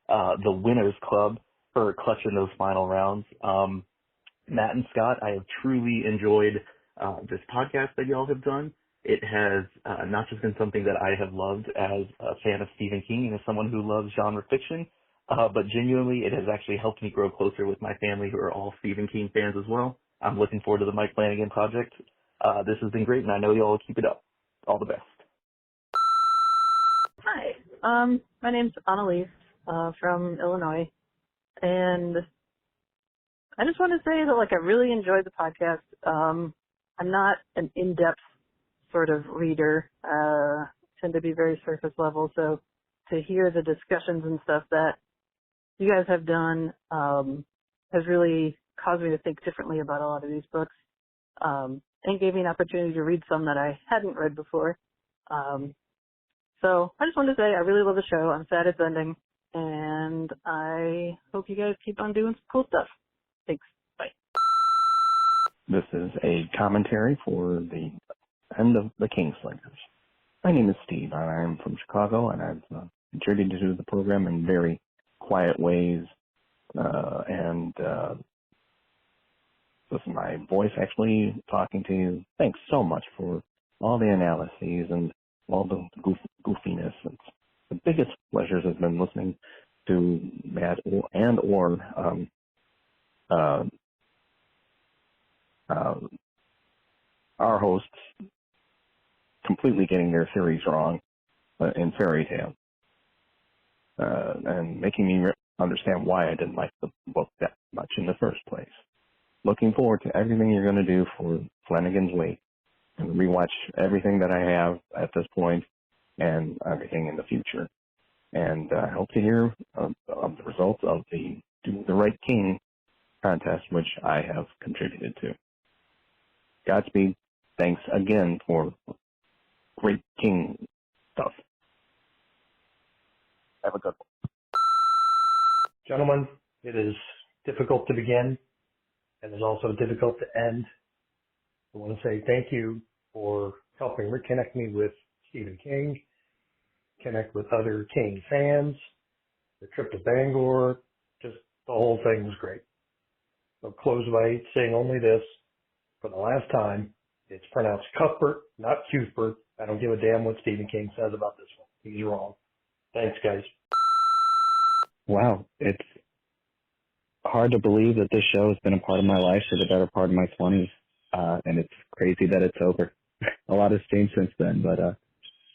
the Winners Club, for clutching those final rounds. Matt and Scott, I have truly enjoyed this podcast that y'all have done. It has not just been something that I have loved as a fan of Stephen King and as someone who loves genre fiction, but genuinely it has actually helped me grow closer with my family who are all Stephen King fans as well. I'm looking forward to the Mike Flanagan project. This has been great, and I know y'all will keep it up. All the best. Hi, my name's Annalise from Illinois, and I just want to say that, I really enjoyed the podcast. I'm not an in-depth sort of reader. Tend to be very surface level, so to hear the discussions and stuff that you guys have done has really caused me to think differently about a lot of these books, and gave me an opportunity to read some that I hadn't read before. So I just wanted to say I really love the show. I'm sad it's ending, and I hope you guys keep on doing some cool stuff. Thanks. Bye. This is a commentary for the end of the Kingslingers. My name is Steve, and I'm from Chicago, and I've contributed to the program in very quiet ways. This is my voice actually talking to you. Thanks so much for all the analyses and all the goofiness. The biggest pleasures has been listening to Matt or our hosts completely getting their theories wrong in Fairy Tale, and making me understand why I didn't like the book that much in the first place. Looking forward to everything you're going to do for Flanagan's Wake, and rewatch everything that I have at this point and everything in the future. And I hope to hear of the results of the Do the Right King contest, which I have contributed to. Godspeed. Thanks again for great King stuff. Have a good one. Gentlemen, it is difficult to begin, and it's also difficult to end. I want to say thank you for helping reconnect me with Stephen King, connect with other King fans, the trip to Bangor, just the whole thing was great. I'll close by saying only this. For the last time, it's pronounced Cuthbert, not Cuthbert. I don't give a damn what Stephen King says about this one. He's wrong. Thanks, guys. Wow, it's hard to believe that this show has been a part of my life for the better part of my 20s, and it's crazy that it's over. A lot has changed since then, but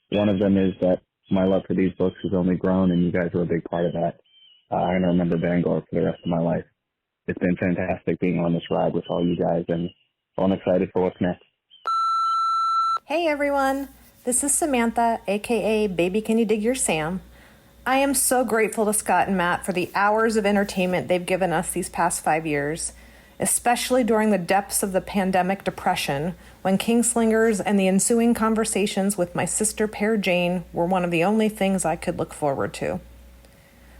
one of them is that my love for these books has only grown, and you guys were a big part of that. I'm going to remember Bangor for the rest of my life. It's been fantastic being on this ride with all you guys, and I'm excited for what's next. Hey everyone, this is Samantha, aka Baby Can You Dig Your Sam. I am so grateful to Scott and Matt for the hours of entertainment they've given us these past 5 years, especially during the depths of the pandemic depression, when Kingslingers and the ensuing conversations with my sister Pear Jane were one of the only things I could look forward to.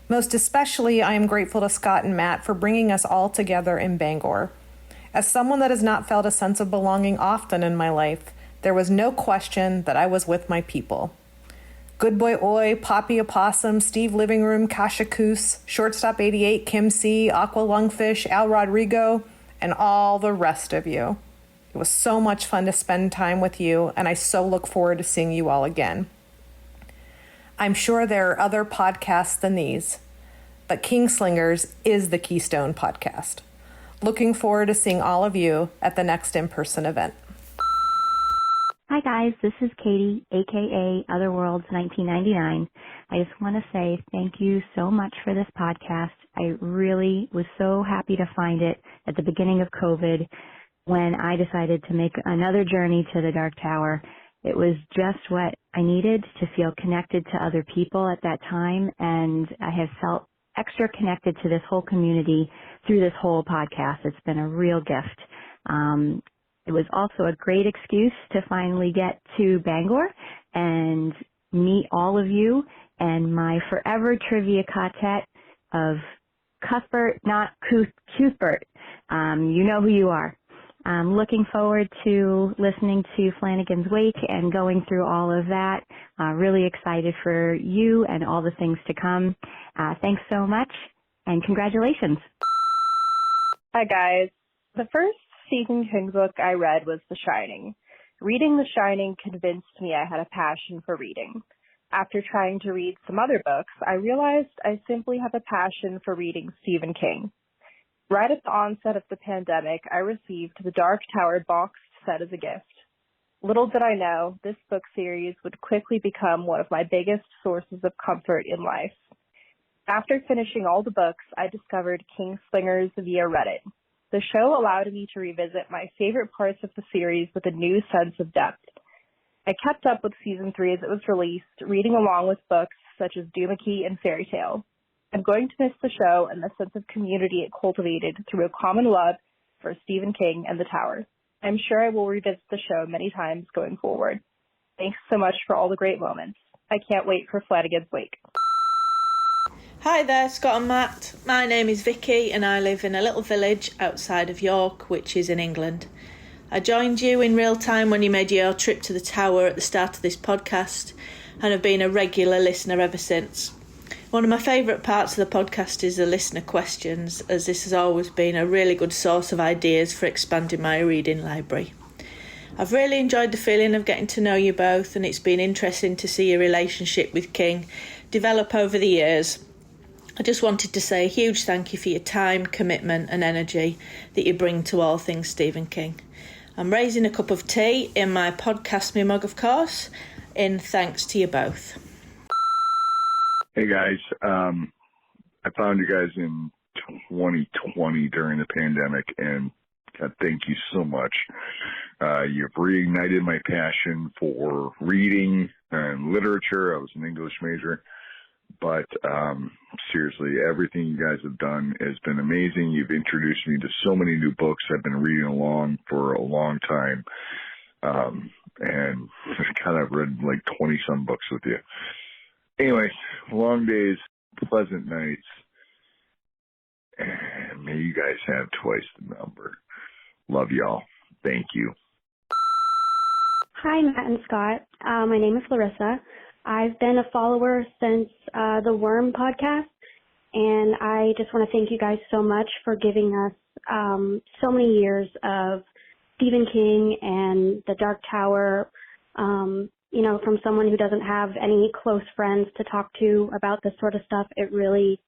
Most especially, I am grateful to Scott and Matt for bringing us all together in Bangor. As someone that has not felt a sense of belonging often in my life, there was no question that I was with my people. Good Boy Oi, Poppy Opossum, Steve Living Room, Kasha Koos, Shortstop 88, Kim C, Aqua Lungfish, Al Rodrigo, and all the rest of you. It was so much fun to spend time with you, and I so look forward to seeing you all again. I'm sure there are other podcasts than these, but Kingslingers is the Keystone podcast. Looking forward to seeing all of you at the next in-person event. Hi guys, this is Katie, aka Otherworlds 1999. I just want to say thank you so much for this podcast. I really was so happy to find it at the beginning of COVID when I decided to make another journey to the Dark Tower. It was just what I needed to feel connected to other people at that time, and I have felt extra connected to this whole community through this whole podcast. It's been a real gift. It was also a great excuse to finally get to Bangor and meet all of you and my forever trivia quartet of Cuthbert, not Cuthbert. You know who you are. I'm looking forward to listening to Flanagan's Wake and going through all of that. Really excited for you and all the things to come. Thanks so much, and congratulations. Hi, guys. The first Stephen King book I read was The Shining. Reading The Shining convinced me I had a passion for reading. After trying to read some other books, I realized I simply have a passion for reading Stephen King. Right at the onset of the pandemic, I received the Dark Tower boxed set as a gift. Little did I know, this book series would quickly become one of my biggest sources of comfort in life. After finishing all the books, I discovered Kingslingers via Reddit. The show allowed me to revisit my favorite parts of the series with a new sense of depth. I kept up with season 3 as it was released, reading along with books such as Doohickey and Fairy Tale. I'm going to miss the show and the sense of community it cultivated through a common love for Stephen King and the Tower. I'm sure I will revisit the show many times going forward. Thanks so much for all the great moments. I can't wait for Flanagan's Wake. Hi there, Scott and Matt. My name is Vicky and I live in a little village outside of York, which is in England. I joined you in real time when you made your trip to the tower at the start of this podcast and have been a regular listener ever since. One of my favourite parts of the podcast is the listener questions, as this has always been a really good source of ideas for expanding my reading library. I've really enjoyed the feeling of getting to know you both, and it's been interesting to see your relationship with King develop over the years. I just wanted to say a huge thank you for your time, commitment and energy that you bring to all things Stephen King. I'm raising a cup of tea in my Podcast Me mug, of course, in thanks to you both. Hey guys, I found you guys in 2020 during the pandemic, and God, thank you so much. You've reignited my passion for reading and literature. I was an English major, but seriously, everything you guys have done has been amazing. You've introduced me to so many new books. I've been reading along for a long time, and God, I've read like 20-some books with you. Anyway, long days, pleasant nights, and may you guys have twice the number. Love y'all. Thank you. Hi, Matt and Scott. My name is Larissa. I've been a follower since the Worm podcast, and I just want to thank you guys so much for giving us so many years of Stephen King and The Dark Tower. From someone who doesn't have any close friends to talk to about this sort of stuff, it really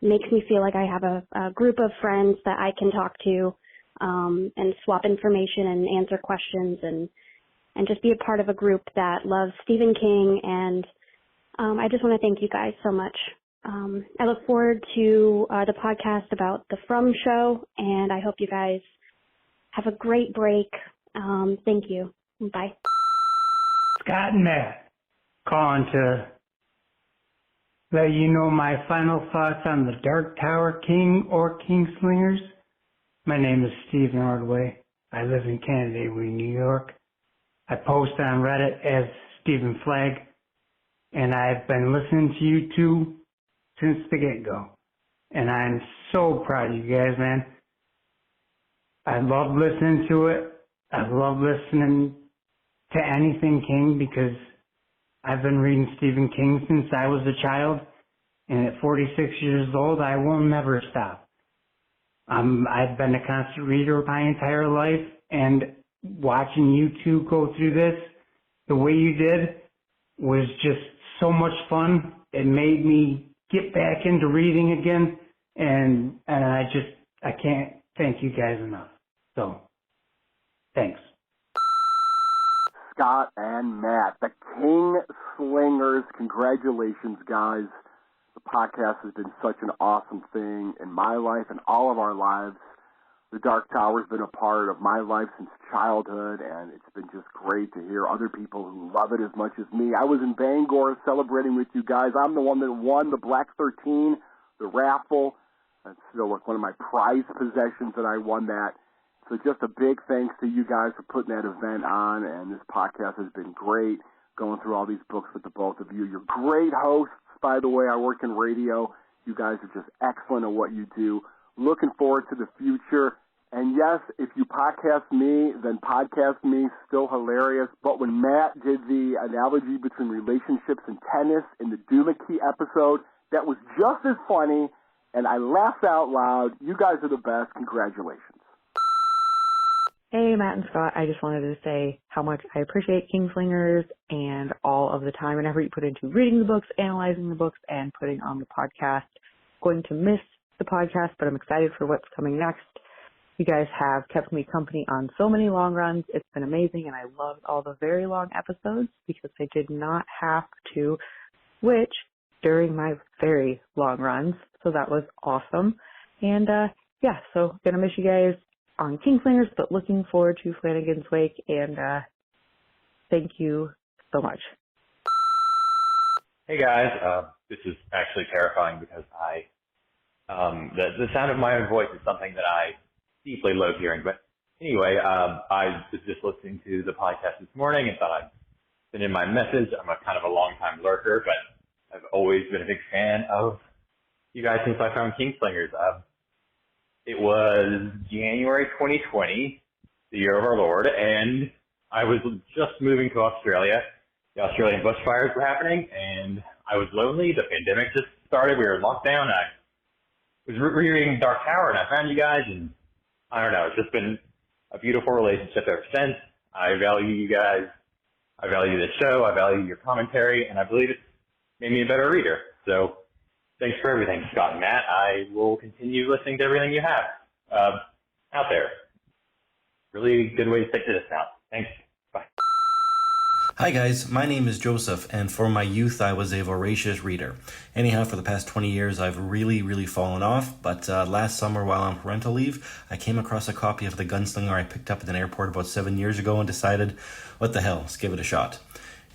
makes me feel like I have a group of friends that I can talk to and swap information and answer questions and just be a part of a group that loves Stephen King. And I just want to thank you guys so much. I look forward to the podcast about the From Show, and I hope you guys have a great break. Thank you. Bye. Scott and Matt, calling to let you know my final thoughts on The Dark Tower, King or Kingslingers. My name is Stephen Ordway. I live in Canandaigua, New York. I post on Reddit as Stephen Flag, and I've been listening to you two since the get-go. And I'm so proud of you guys, man. I love listening to it. I love listening to anything King because I've been reading Stephen King since I was a child, and at 46 years old, I will never stop. I've been a constant reader my entire life, and watching you two go through this the way you did was just so much fun. It made me get back into reading again, and I can't thank you guys enough. So, thanks. Scott and Matt, the Kingslingers, congratulations, guys. The podcast has been such an awesome thing in my life and all of our lives. The Dark Tower has been a part of my life since childhood, and it's been just great to hear other people who love it as much as me. I was in Bangor celebrating with you guys. I'm the one that won the Black 13, the raffle. That's still like one of my prized possessions that I won that. So just a big thanks to you guys for putting that event on, and this podcast has been great, going through all these books with the both of you. You're great hosts, by the way. I work in radio. You guys are just excellent at what you do. Looking forward to the future. And yes, if you podcast me, then podcast me, still hilarious. But when Matt did the analogy between relationships and tennis in the Doomickey episode, that was just as funny, and I laughed out loud. You guys are the best. Congratulations. Hey, Matt and Scott, I just wanted to say how much I appreciate Kingslingers and all of the time and effort you put into reading the books, analyzing the books, and putting on the podcast. Going to miss the podcast, but I'm excited for what's coming next. You guys have kept me company on so many long runs. It's been amazing, and I loved all the very long episodes because I did not have to switch during my very long runs, so that was awesome. And, so gonna miss you guys on Kingslingers, but looking forward to Flanagan's Wake, and thank you so much. Hey guys, this is actually terrifying because the sound of my own voice is something that I deeply loathe hearing. But anyway, I was just listening to the podcast this morning and thought I'd send in my message. I'm a kind of a long-time lurker, but I've always been a big fan of you guys since I found Kingslingers. It was January 2020, the year of our Lord, and I was just moving to Australia. The Australian bushfires were happening, and I was lonely. The pandemic just started. We were in lockdown. I was rereading Dark Tower, and I found you guys, and I don't know. It's just been a beautiful relationship ever since. I value you guys. I value this show. I value your commentary, and I believe it's made me a better reader. So thanks for everything, Scott and Matt. I will continue listening to everything you have out there. Really good way to stick to this now. Thanks. Bye. Hi guys, my name is Joseph, and for my youth I was a voracious reader. Anyhow, for the past 20 years I've really fallen off, but last summer while on parental leave, I came across a copy of The Gunslinger I picked up at an airport about 7 years ago and decided, what the hell, let's give it a shot.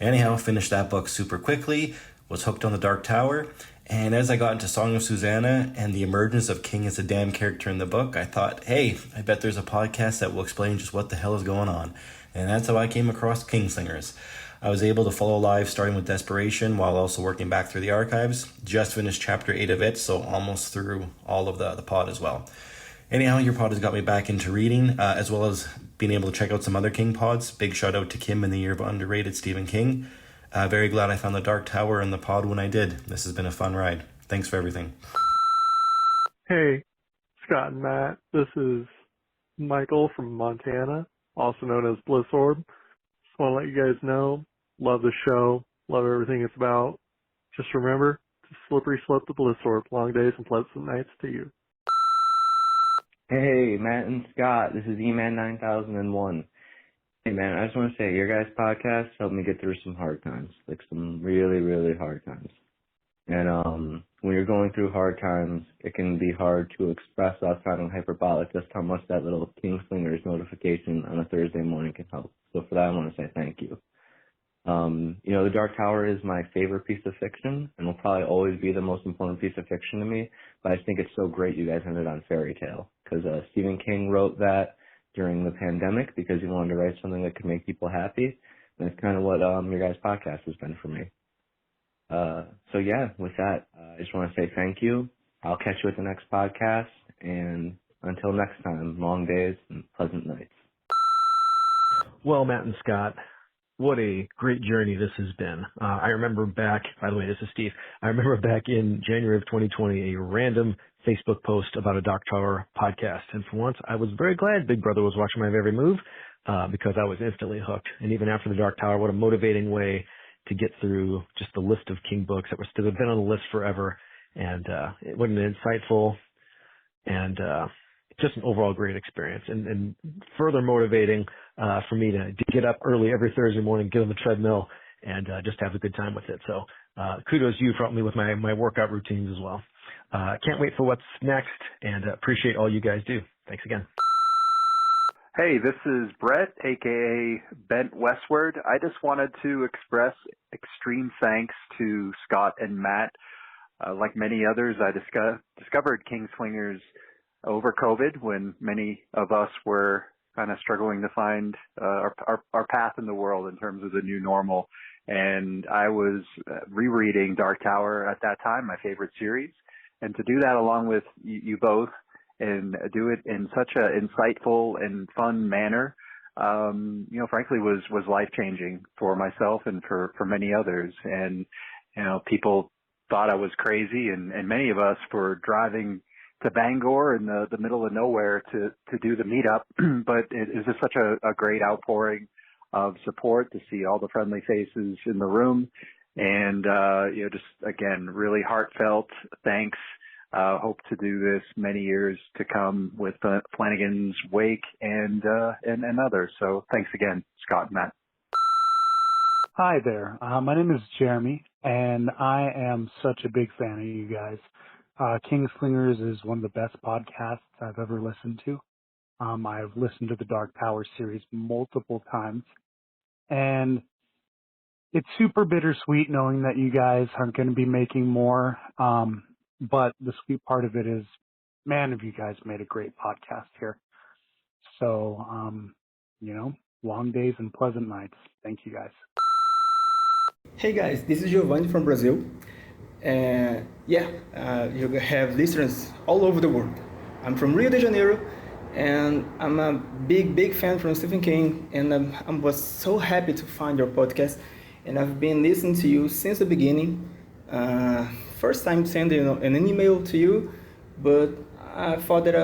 Anyhow, finished that book super quickly, was hooked on The Dark Tower, and as I got into Song of Susanna and the emergence of King as a damn character in the book, I thought, hey, I bet there's a podcast that will explain just what the hell is going on. And that's how I came across Kingslingers. I was able to follow live starting with Desperation while also working back through the archives. Just finished chapter 8 of it, so almost through all of the pod as well. Anyhow, your pod has got me back into reading, as well as being able to check out some other King pods. Big shout out to Kim in the year of underrated Stephen King. Very glad I found the Dark Tower and the pod when I did. This has been a fun ride. Thanks for everything. Hey, Scott and Matt. This is Michael from Montana, also known as Bliss Orb. Just want to let you guys know, love the show, love everything it's about. Just remember, it's a slippery slope to Bliss Orb. Long days and pleasant nights to you. Hey, Matt and Scott, this is E-Man 9001. Hey, man, I just want to say, your guys' podcast helped me get through some hard times, like some really hard times. And when you're going through hard times, it can be hard to express without sounding hyperbolic just how much that little Kingslingers notification on a Thursday morning can help. So for that, I want to say thank you. The Dark Tower is my favorite piece of fiction and will probably always be the most important piece of fiction to me, but I think it's so great you guys ended on Fairy Tale, because Stephen King wrote that during the pandemic because he wanted to write something that could make people happy, and it's kind of what your guys' podcast has been for me. So yeah, with that, I just want to say thank you. I'll catch you at the next podcast, and until next time, long days and pleasant nights. Well, Matt and Scott, what a great journey this has been. I remember back, by the way, this is Steve. I remember back in January of 2020, a random Facebook post about a Dark Tower podcast. And for once, I was very glad Big Brother was watching my every move because I was instantly hooked. And even after the Dark Tower, what a motivating way to get through just the list of King books that have been on the list forever. And what an insightful and just an overall great experience. And further motivating for me to get up early every Thursday morning, get on the treadmill, and just have a good time with it. So kudos to you for helping me with my workout routines as well. Can't wait for what's next, and appreciate all you guys do. Thanks again. Hey, this is Brett, aka Bent Westward. I just wanted to express extreme thanks to Scott and Matt. Like many others, I discovered Kingslingers over COVID when many of us were kind of struggling to find our path in the world in terms of the new normal. And I was rereading Dark Tower at that time, my favorite series. And to do that along with you both and do it in such an insightful and fun manner, frankly was life-changing for myself and for many others. And, people thought I was crazy and many of us for driving to Bangor in the middle of nowhere to do the meetup. But it is just such a great outpouring of support to see all the friendly faces in the room. And, just again, really heartfelt thanks. Hope to do this many years to come with Flanagan's Wake and others. So thanks again, Scott and Matt. Hi there. My name is Jeremy, and I am such a big fan of you guys. Kingslingers is one of the best podcasts I've ever listened to. I've listened to the Dark Tower series multiple times, and it's super bittersweet knowing that you guys aren't going to be making more. But the sweet part of it is, man, have you guys made a great podcast here. So, long days and pleasant nights. Thank you guys. Hey guys, this is Giovanni from Brazil. You have listeners all over the world. I'm from Rio de Janeiro, And I'm a big fan from Stephen King, and I was so happy to find your podcast. And I've been listening to you since the beginning. First time sending an email to you, but I thought that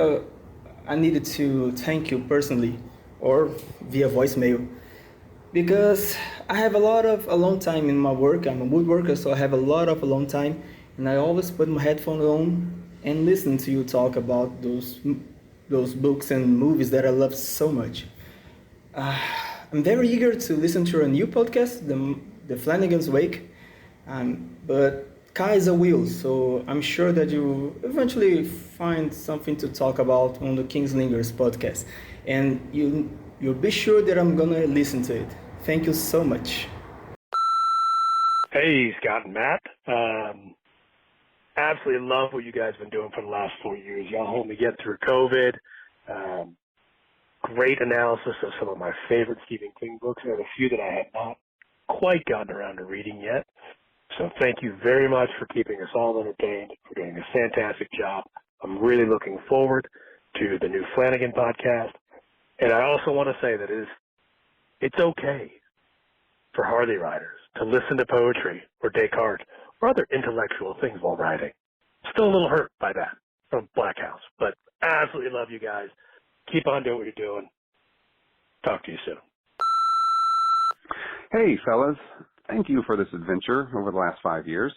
I needed to thank you personally or via voicemail, because I have a lot of alone time in my work. I'm a woodworker, so I have a lot of alone time, and I always put my headphones on and listen to you talk about those books and movies that I love so much. I'm very eager to listen to a new podcast, the Flanagan's Wake, but Kai is a wheel, so I'm sure that you eventually find something to talk about on the Kingslingers podcast, and you'll be sure that I'm gonna listen to it. Thank you so much. Hey, Scott and Matt. Absolutely love what you guys have been doing for the last 4 years. Y'all helped me get through COVID. Great analysis of some of my favorite Stephen King books, and a few that I have not quite gotten around to reading yet. So thank you very much for keeping us all entertained, for doing a fantastic job. I'm really looking forward to the new Flanagan podcast. And I also want to say that it's okay for Harley riders to listen to poetry or Descartes or other intellectual things while riding. Still a little hurt by that from Black House, but absolutely love you guys. Keep on doing what you're doing. Talk to you soon. Hey, fellas. Thank you for this adventure over the last 5 years.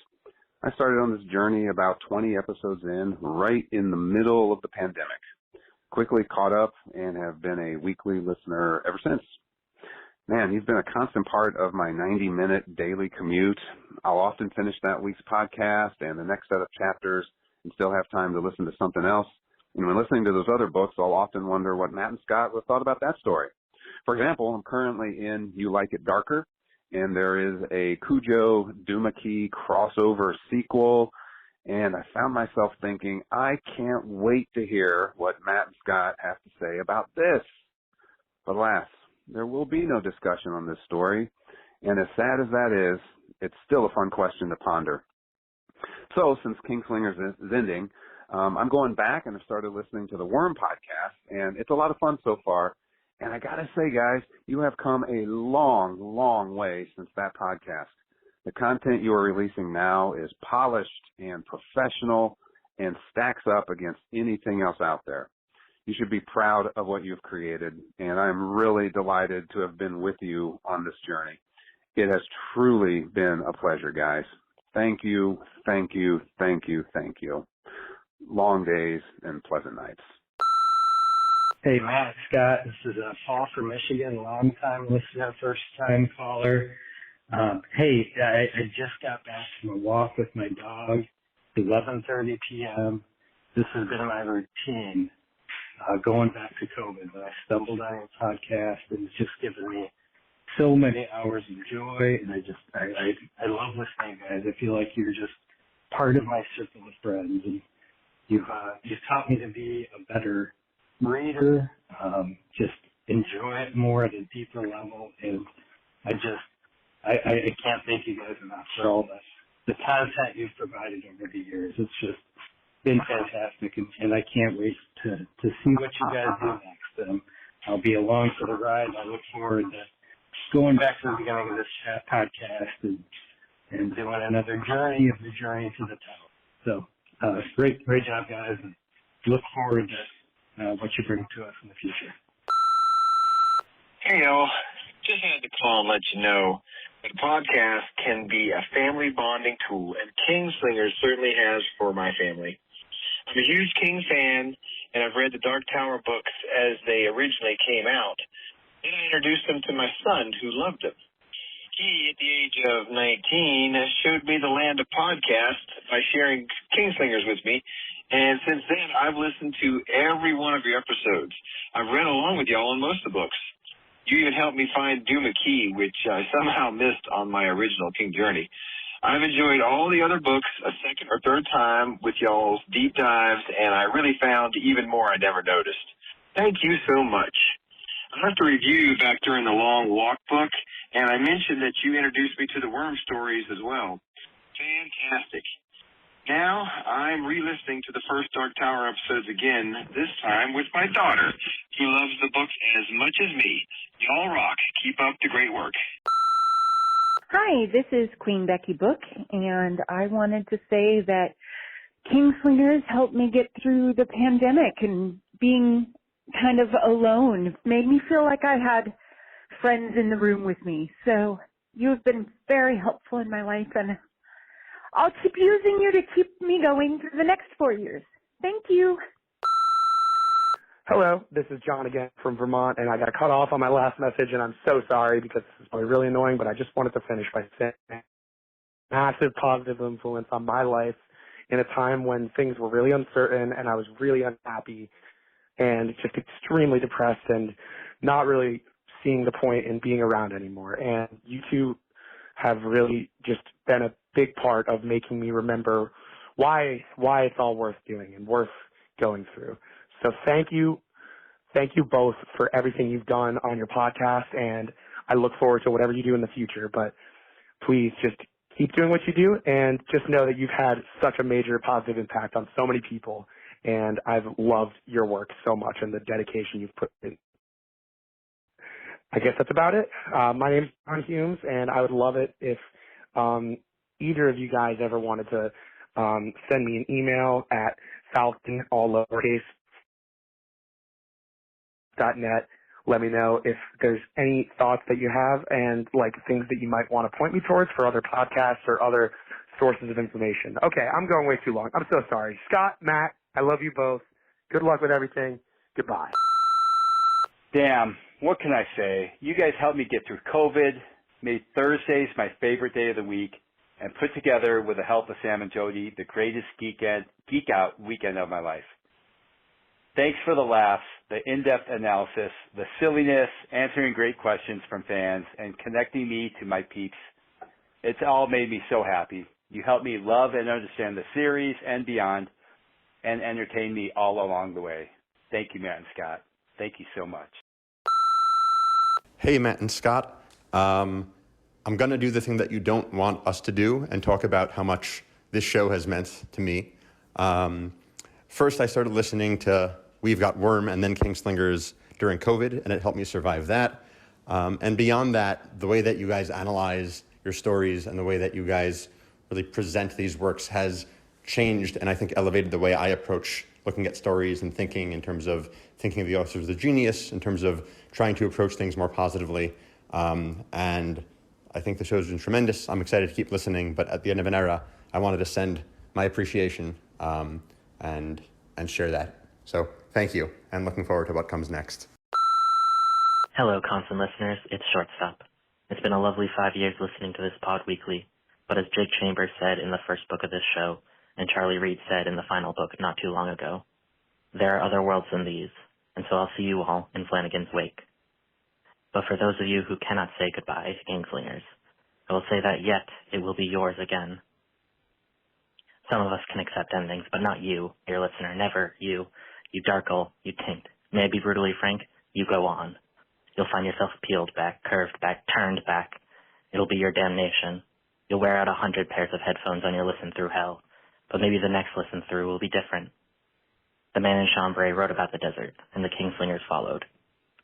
I started on this journey about 20 episodes in, right in the middle of the pandemic. Quickly caught up and have been a weekly listener ever since. Man, he's been a constant part of my 90-minute daily commute. I'll often finish that week's podcast and the next set of chapters and still have time to listen to something else. And when listening to those other books, I'll often wonder what Matt and Scott would have thought about that story. For example, I'm currently in You Like It Darker, and there is a Cujo Doomakey crossover sequel, and I found myself thinking, I can't wait to hear what Matt and Scott have to say about this. But alas, there will be no discussion on this story, and as sad as that is, it's still a fun question to ponder. So, since Kingslingers is ending, I'm going back and I've started listening to the Worm podcast, and it's a lot of fun so far. And I gotta say, guys, you have come a long, long way since that podcast. The content you are releasing now is polished and professional and stacks up against anything else out there. You should be proud of what you've created, and I'm really delighted to have been with you on this journey. It has truly been a pleasure, guys. Thank you, thank you, thank you, thank you. Long days and pleasant nights. Hey, Matt, Scott, this is Paul from Michigan, long-time listener, first-time caller. Hey, I just got back from a walk with my dog, 11:30 p.m. This has been my routine going back to COVID, but I stumbled on your podcast, and it's just given me so many hours of joy, and I love listening, guys. I feel like you're just part of my circle of friends, and you've taught me to be a better reader, just enjoy it more at a deeper level, and I can't thank you guys enough for all the content you've provided over the years. It's just been fantastic, and I can't wait to see what you guys do next. I'll be along for the ride. I look forward to going back to the beginning of this podcast and doing another journey of the journey to the tower. So great job, guys, and look forward to what you bring to us in the future. Hey, y'all. Just had to call and let you know that a podcast can be a family bonding tool, and Kingslingers certainly has for my family. I'm a huge King fan, and I've read the Dark Tower books as they originally came out. Then I introduced them to my son, who loved them. He, at the age of 19, showed me the land of podcasts by sharing Kingslingers with me, and since then, I've listened to every one of your episodes. I've read along with y'all on most of the books. You even helped me find Doomakey, which I somehow missed on my original King journey. I've enjoyed all the other books a second or third time with y'all's deep dives, and I really found even more I never noticed. Thank you so much. I left a review back during the Long Walk book, and I mentioned that you introduced me to the Worm stories as well. Fantastic. Now, I'm re-listening to the first Dark Tower episodes again, this time with my daughter, who loves the books as much as me. Y'all rock. Keep up the great work. Hi, this is Queen Becky Book, and I wanted to say that Kingslingers helped me get through the pandemic, and being kind of alone made me feel like I had friends in the room with me. So you've been very helpful in my life, and I'll keep using you to keep me going through the next 4 years. Thank you. Hello, this is John again from Vermont, and I got cut off on my last message, and I'm so sorry because this is probably really annoying, but I just wanted to finish by saying massive positive influence on my life in a time when things were really uncertain and I was really unhappy and just extremely depressed and not really seeing the point in being around anymore. And you two have really just been a big part of making me remember why it's all worth doing and worth going through. So thank you both for everything you've done on your podcast, and I look forward to whatever you do in the future. But please just keep doing what you do, and just know that you've had such a major positive impact on so many people, and I've loved your work so much and the dedication you've put in. I guess that's about it. My name is John Humes, and I would love it if either of you guys ever wanted to send me an email at falcon, all lowercase, .net. Let me know if there's any thoughts that you have and like things that you might want to point me towards for other podcasts or other sources of information. Okay, I'm going way too long. I'm so sorry. Scott, Matt, I love you both. Good luck with everything. Goodbye. Damn, what can I say? You guys helped me get through COVID, made Thursdays my favorite day of the week, and put together, with the help of Sam and Jody, the greatest geek out weekend of my life. Thanks for the laughs, the in-depth analysis, the silliness, answering great questions from fans, and connecting me to my peeps. It's all made me so happy. You helped me love and understand the series and beyond, and entertain me all along the way. Thank you, Matt and Scott. Thank you so much. Hey, Matt and Scott. I'm going to do the thing that you don't want us to do and talk about how much this show has meant to me. First, I started listening to We've Got Worm and then Kingslingers during COVID, and it helped me survive that. And beyond that, the way that you guys analyze your stories and the way that you guys really present these works has changed and I think elevated the way I approach looking at stories and thinking in terms of thinking of the authors as a genius, in terms of trying to approach things more positively. And I think the show's been tremendous. I'm excited to keep listening, but at the end of an era, I wanted to send my appreciation and share that. So thank you, and looking forward to what comes next. Hello, constant listeners. It's Shortstop. It's been a lovely 5 years listening to this pod weekly, but as Jake Chambers said in the first book of this show, and Charlie Reed said in the final book not too long ago, there are other worlds than these, and so I'll see you all in Flanagan's wake. But for those of you who cannot say goodbye, Kingslingers, I will say that yet it will be yours again. Some of us can accept endings, but not you, dear listener, never you. You darkle, you tint. May I be brutally frank? You go on. You'll find yourself peeled back, curved back, turned back. It'll be your damnation. You'll wear out 100 pairs of headphones on your listen through hell, but maybe the next listen through will be different. The man in Chambray wrote about the desert, and the Kingslingers followed.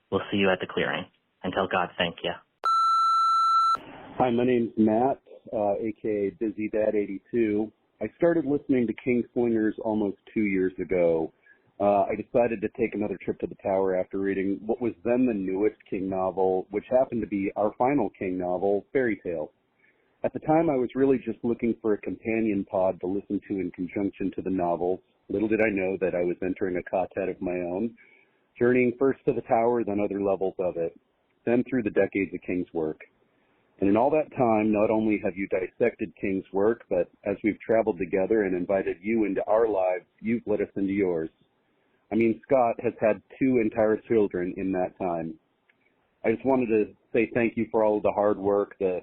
We'll see you at the clearing. Until God thank you. Hi, my name's Matt, aka Busy Dad 82. I started listening to Kingslingers almost 2 years ago. I decided to take another trip to the tower after reading what was then the newest King novel, which happened to be our final King novel, Fairy Tale. At the time, I was really just looking for a companion pod to listen to in conjunction to the novels. Little did I know that I was entering a quartet of my own, journeying first to the tower, then other levels of it, then through the decades of King's work. And in all that time, not only have you dissected King's work, but as we've traveled together and invited you into our lives, you've let us into yours. I mean, Scott has had 2 entire children in that time. I just wanted to say thank you for all of the hard work, the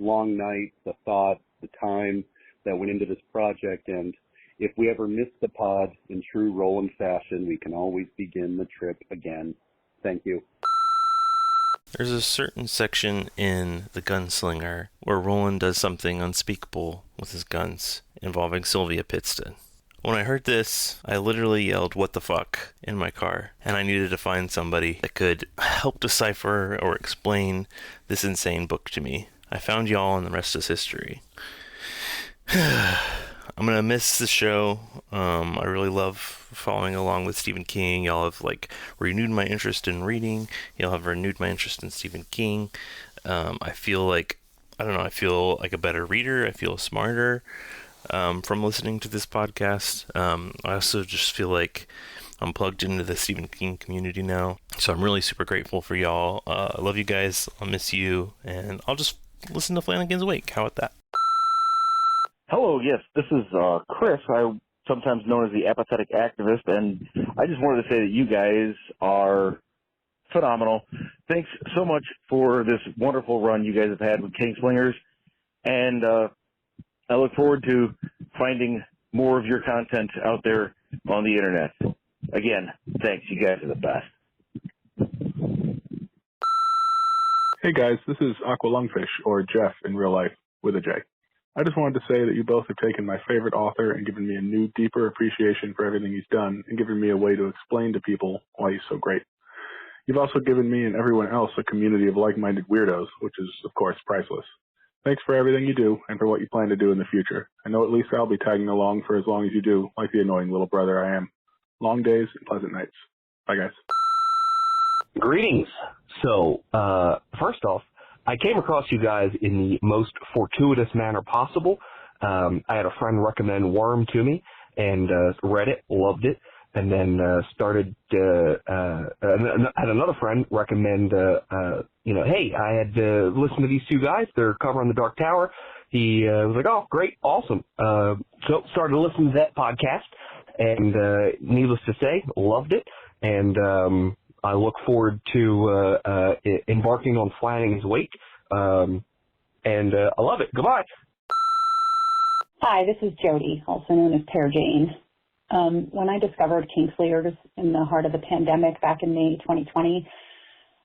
long nights, the thought, the time that went into this project. And if we ever miss the pod in true Roland fashion, we can always begin the trip again. Thank you. There's a certain section in The Gunslinger where Roland does something unspeakable with his guns involving Sylvia Pittston. When I heard this, I literally yelled, "What the fuck?" in my car, and I needed to find somebody that could help decipher or explain this insane book to me. I found y'all, and the rest is history. I'm going to miss the show. I really love following along with Stephen King. Y'all have, renewed my interest in reading. Y'all have renewed my interest in Stephen King. I feel like a better reader. I feel smarter from listening to this podcast. I also just feel like I'm plugged into the Stephen King community now. So I'm really super grateful for y'all. I love you guys. I'll miss you. And I'll just listen to Flanagan's Wake. How about that? Hello, yes, this is Chris. I'm sometimes known as the apathetic activist, and I just wanted to say that you guys are phenomenal. Thanks so much for this wonderful run you guys have had with Kingslingers, and I look forward to finding more of your content out there on the internet. Again, thanks. You guys are the best. Hey guys, this is Aqua Lungfish, or Jeff in real life, with a J. I just wanted to say that you both have taken my favorite author and given me a new, deeper appreciation for everything he's done, and given me a way to explain to people why he's so great. You've also given me and everyone else a community of like-minded weirdos, which is, of course, priceless. Thanks for everything you do, and for what you plan to do in the future. I know at least I'll be tagging along for as long as you do, like the annoying little brother I am. Long days and pleasant nights. Bye, guys. Greetings. So, first off, I came across you guys in the most fortuitous manner possible. I had a friend recommend Worm to me, and read it, loved it, and then had another friend recommend, hey, I had listened to these two guys. They're covering the Dark Tower. He was like, oh, great, awesome. So started listening to that podcast, and needless to say, loved it, and I look forward to embarking on Flanagan's Wake, and I love it. Goodbye. Hi, this is Jody, also known as Pear Jane. When I discovered Kingslingers in the heart of the pandemic back in May 2020,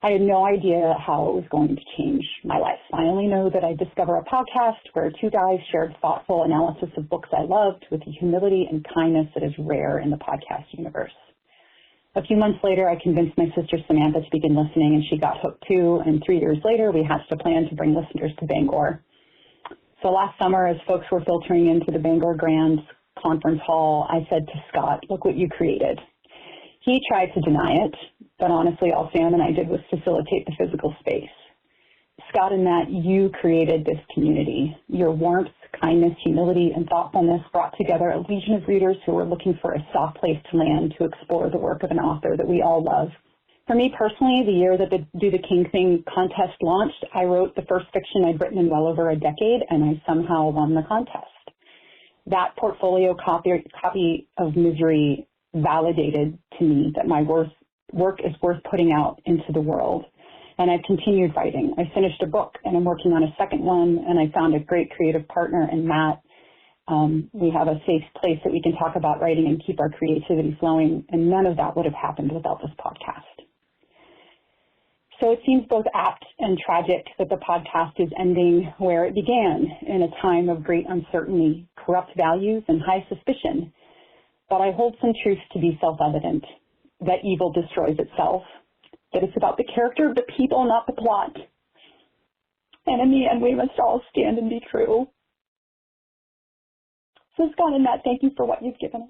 I had no idea how it was going to change my life. I only know that I discovered a podcast where two guys shared thoughtful analysis of books I loved with the humility and kindness that is rare in the podcast universe. A few months later, I convinced my sister Samantha to begin listening, and she got hooked too, and 3 years later, we hatched a plan to bring listeners to Bangor. So last summer, as folks were filtering into the Bangor Grand Conference Hall, I said to Scott, look what you created. He tried to deny it, but honestly, all Sam and I did was facilitate the physical space. Scott and Matt, you created this community. Your warmth, kindness, humility, and thoughtfulness brought together a legion of readers who were looking for a soft place to land to explore the work of an author that we all love. For me personally, the year that the Do the King Thing contest launched, I wrote the first fiction I'd written in well over a decade, and I somehow won the contest. That portfolio copy of Misery validated to me that my work is worth putting out into the world. And I've continued writing. I finished a book, and I'm working on a second one, and I found a great creative partner in Matt. We have a safe place that we can talk about writing and keep our creativity flowing, and none of that would have happened without this podcast. So it seems both apt and tragic that the podcast is ending where it began, in a time of great uncertainty, corrupt values, and high suspicion. But I hold some truths to be self-evident, that evil destroys itself, that it's about the character of the people, not the plot. And in the end, we must all stand and be true. So Scott and Matt, thank you for what you've given us.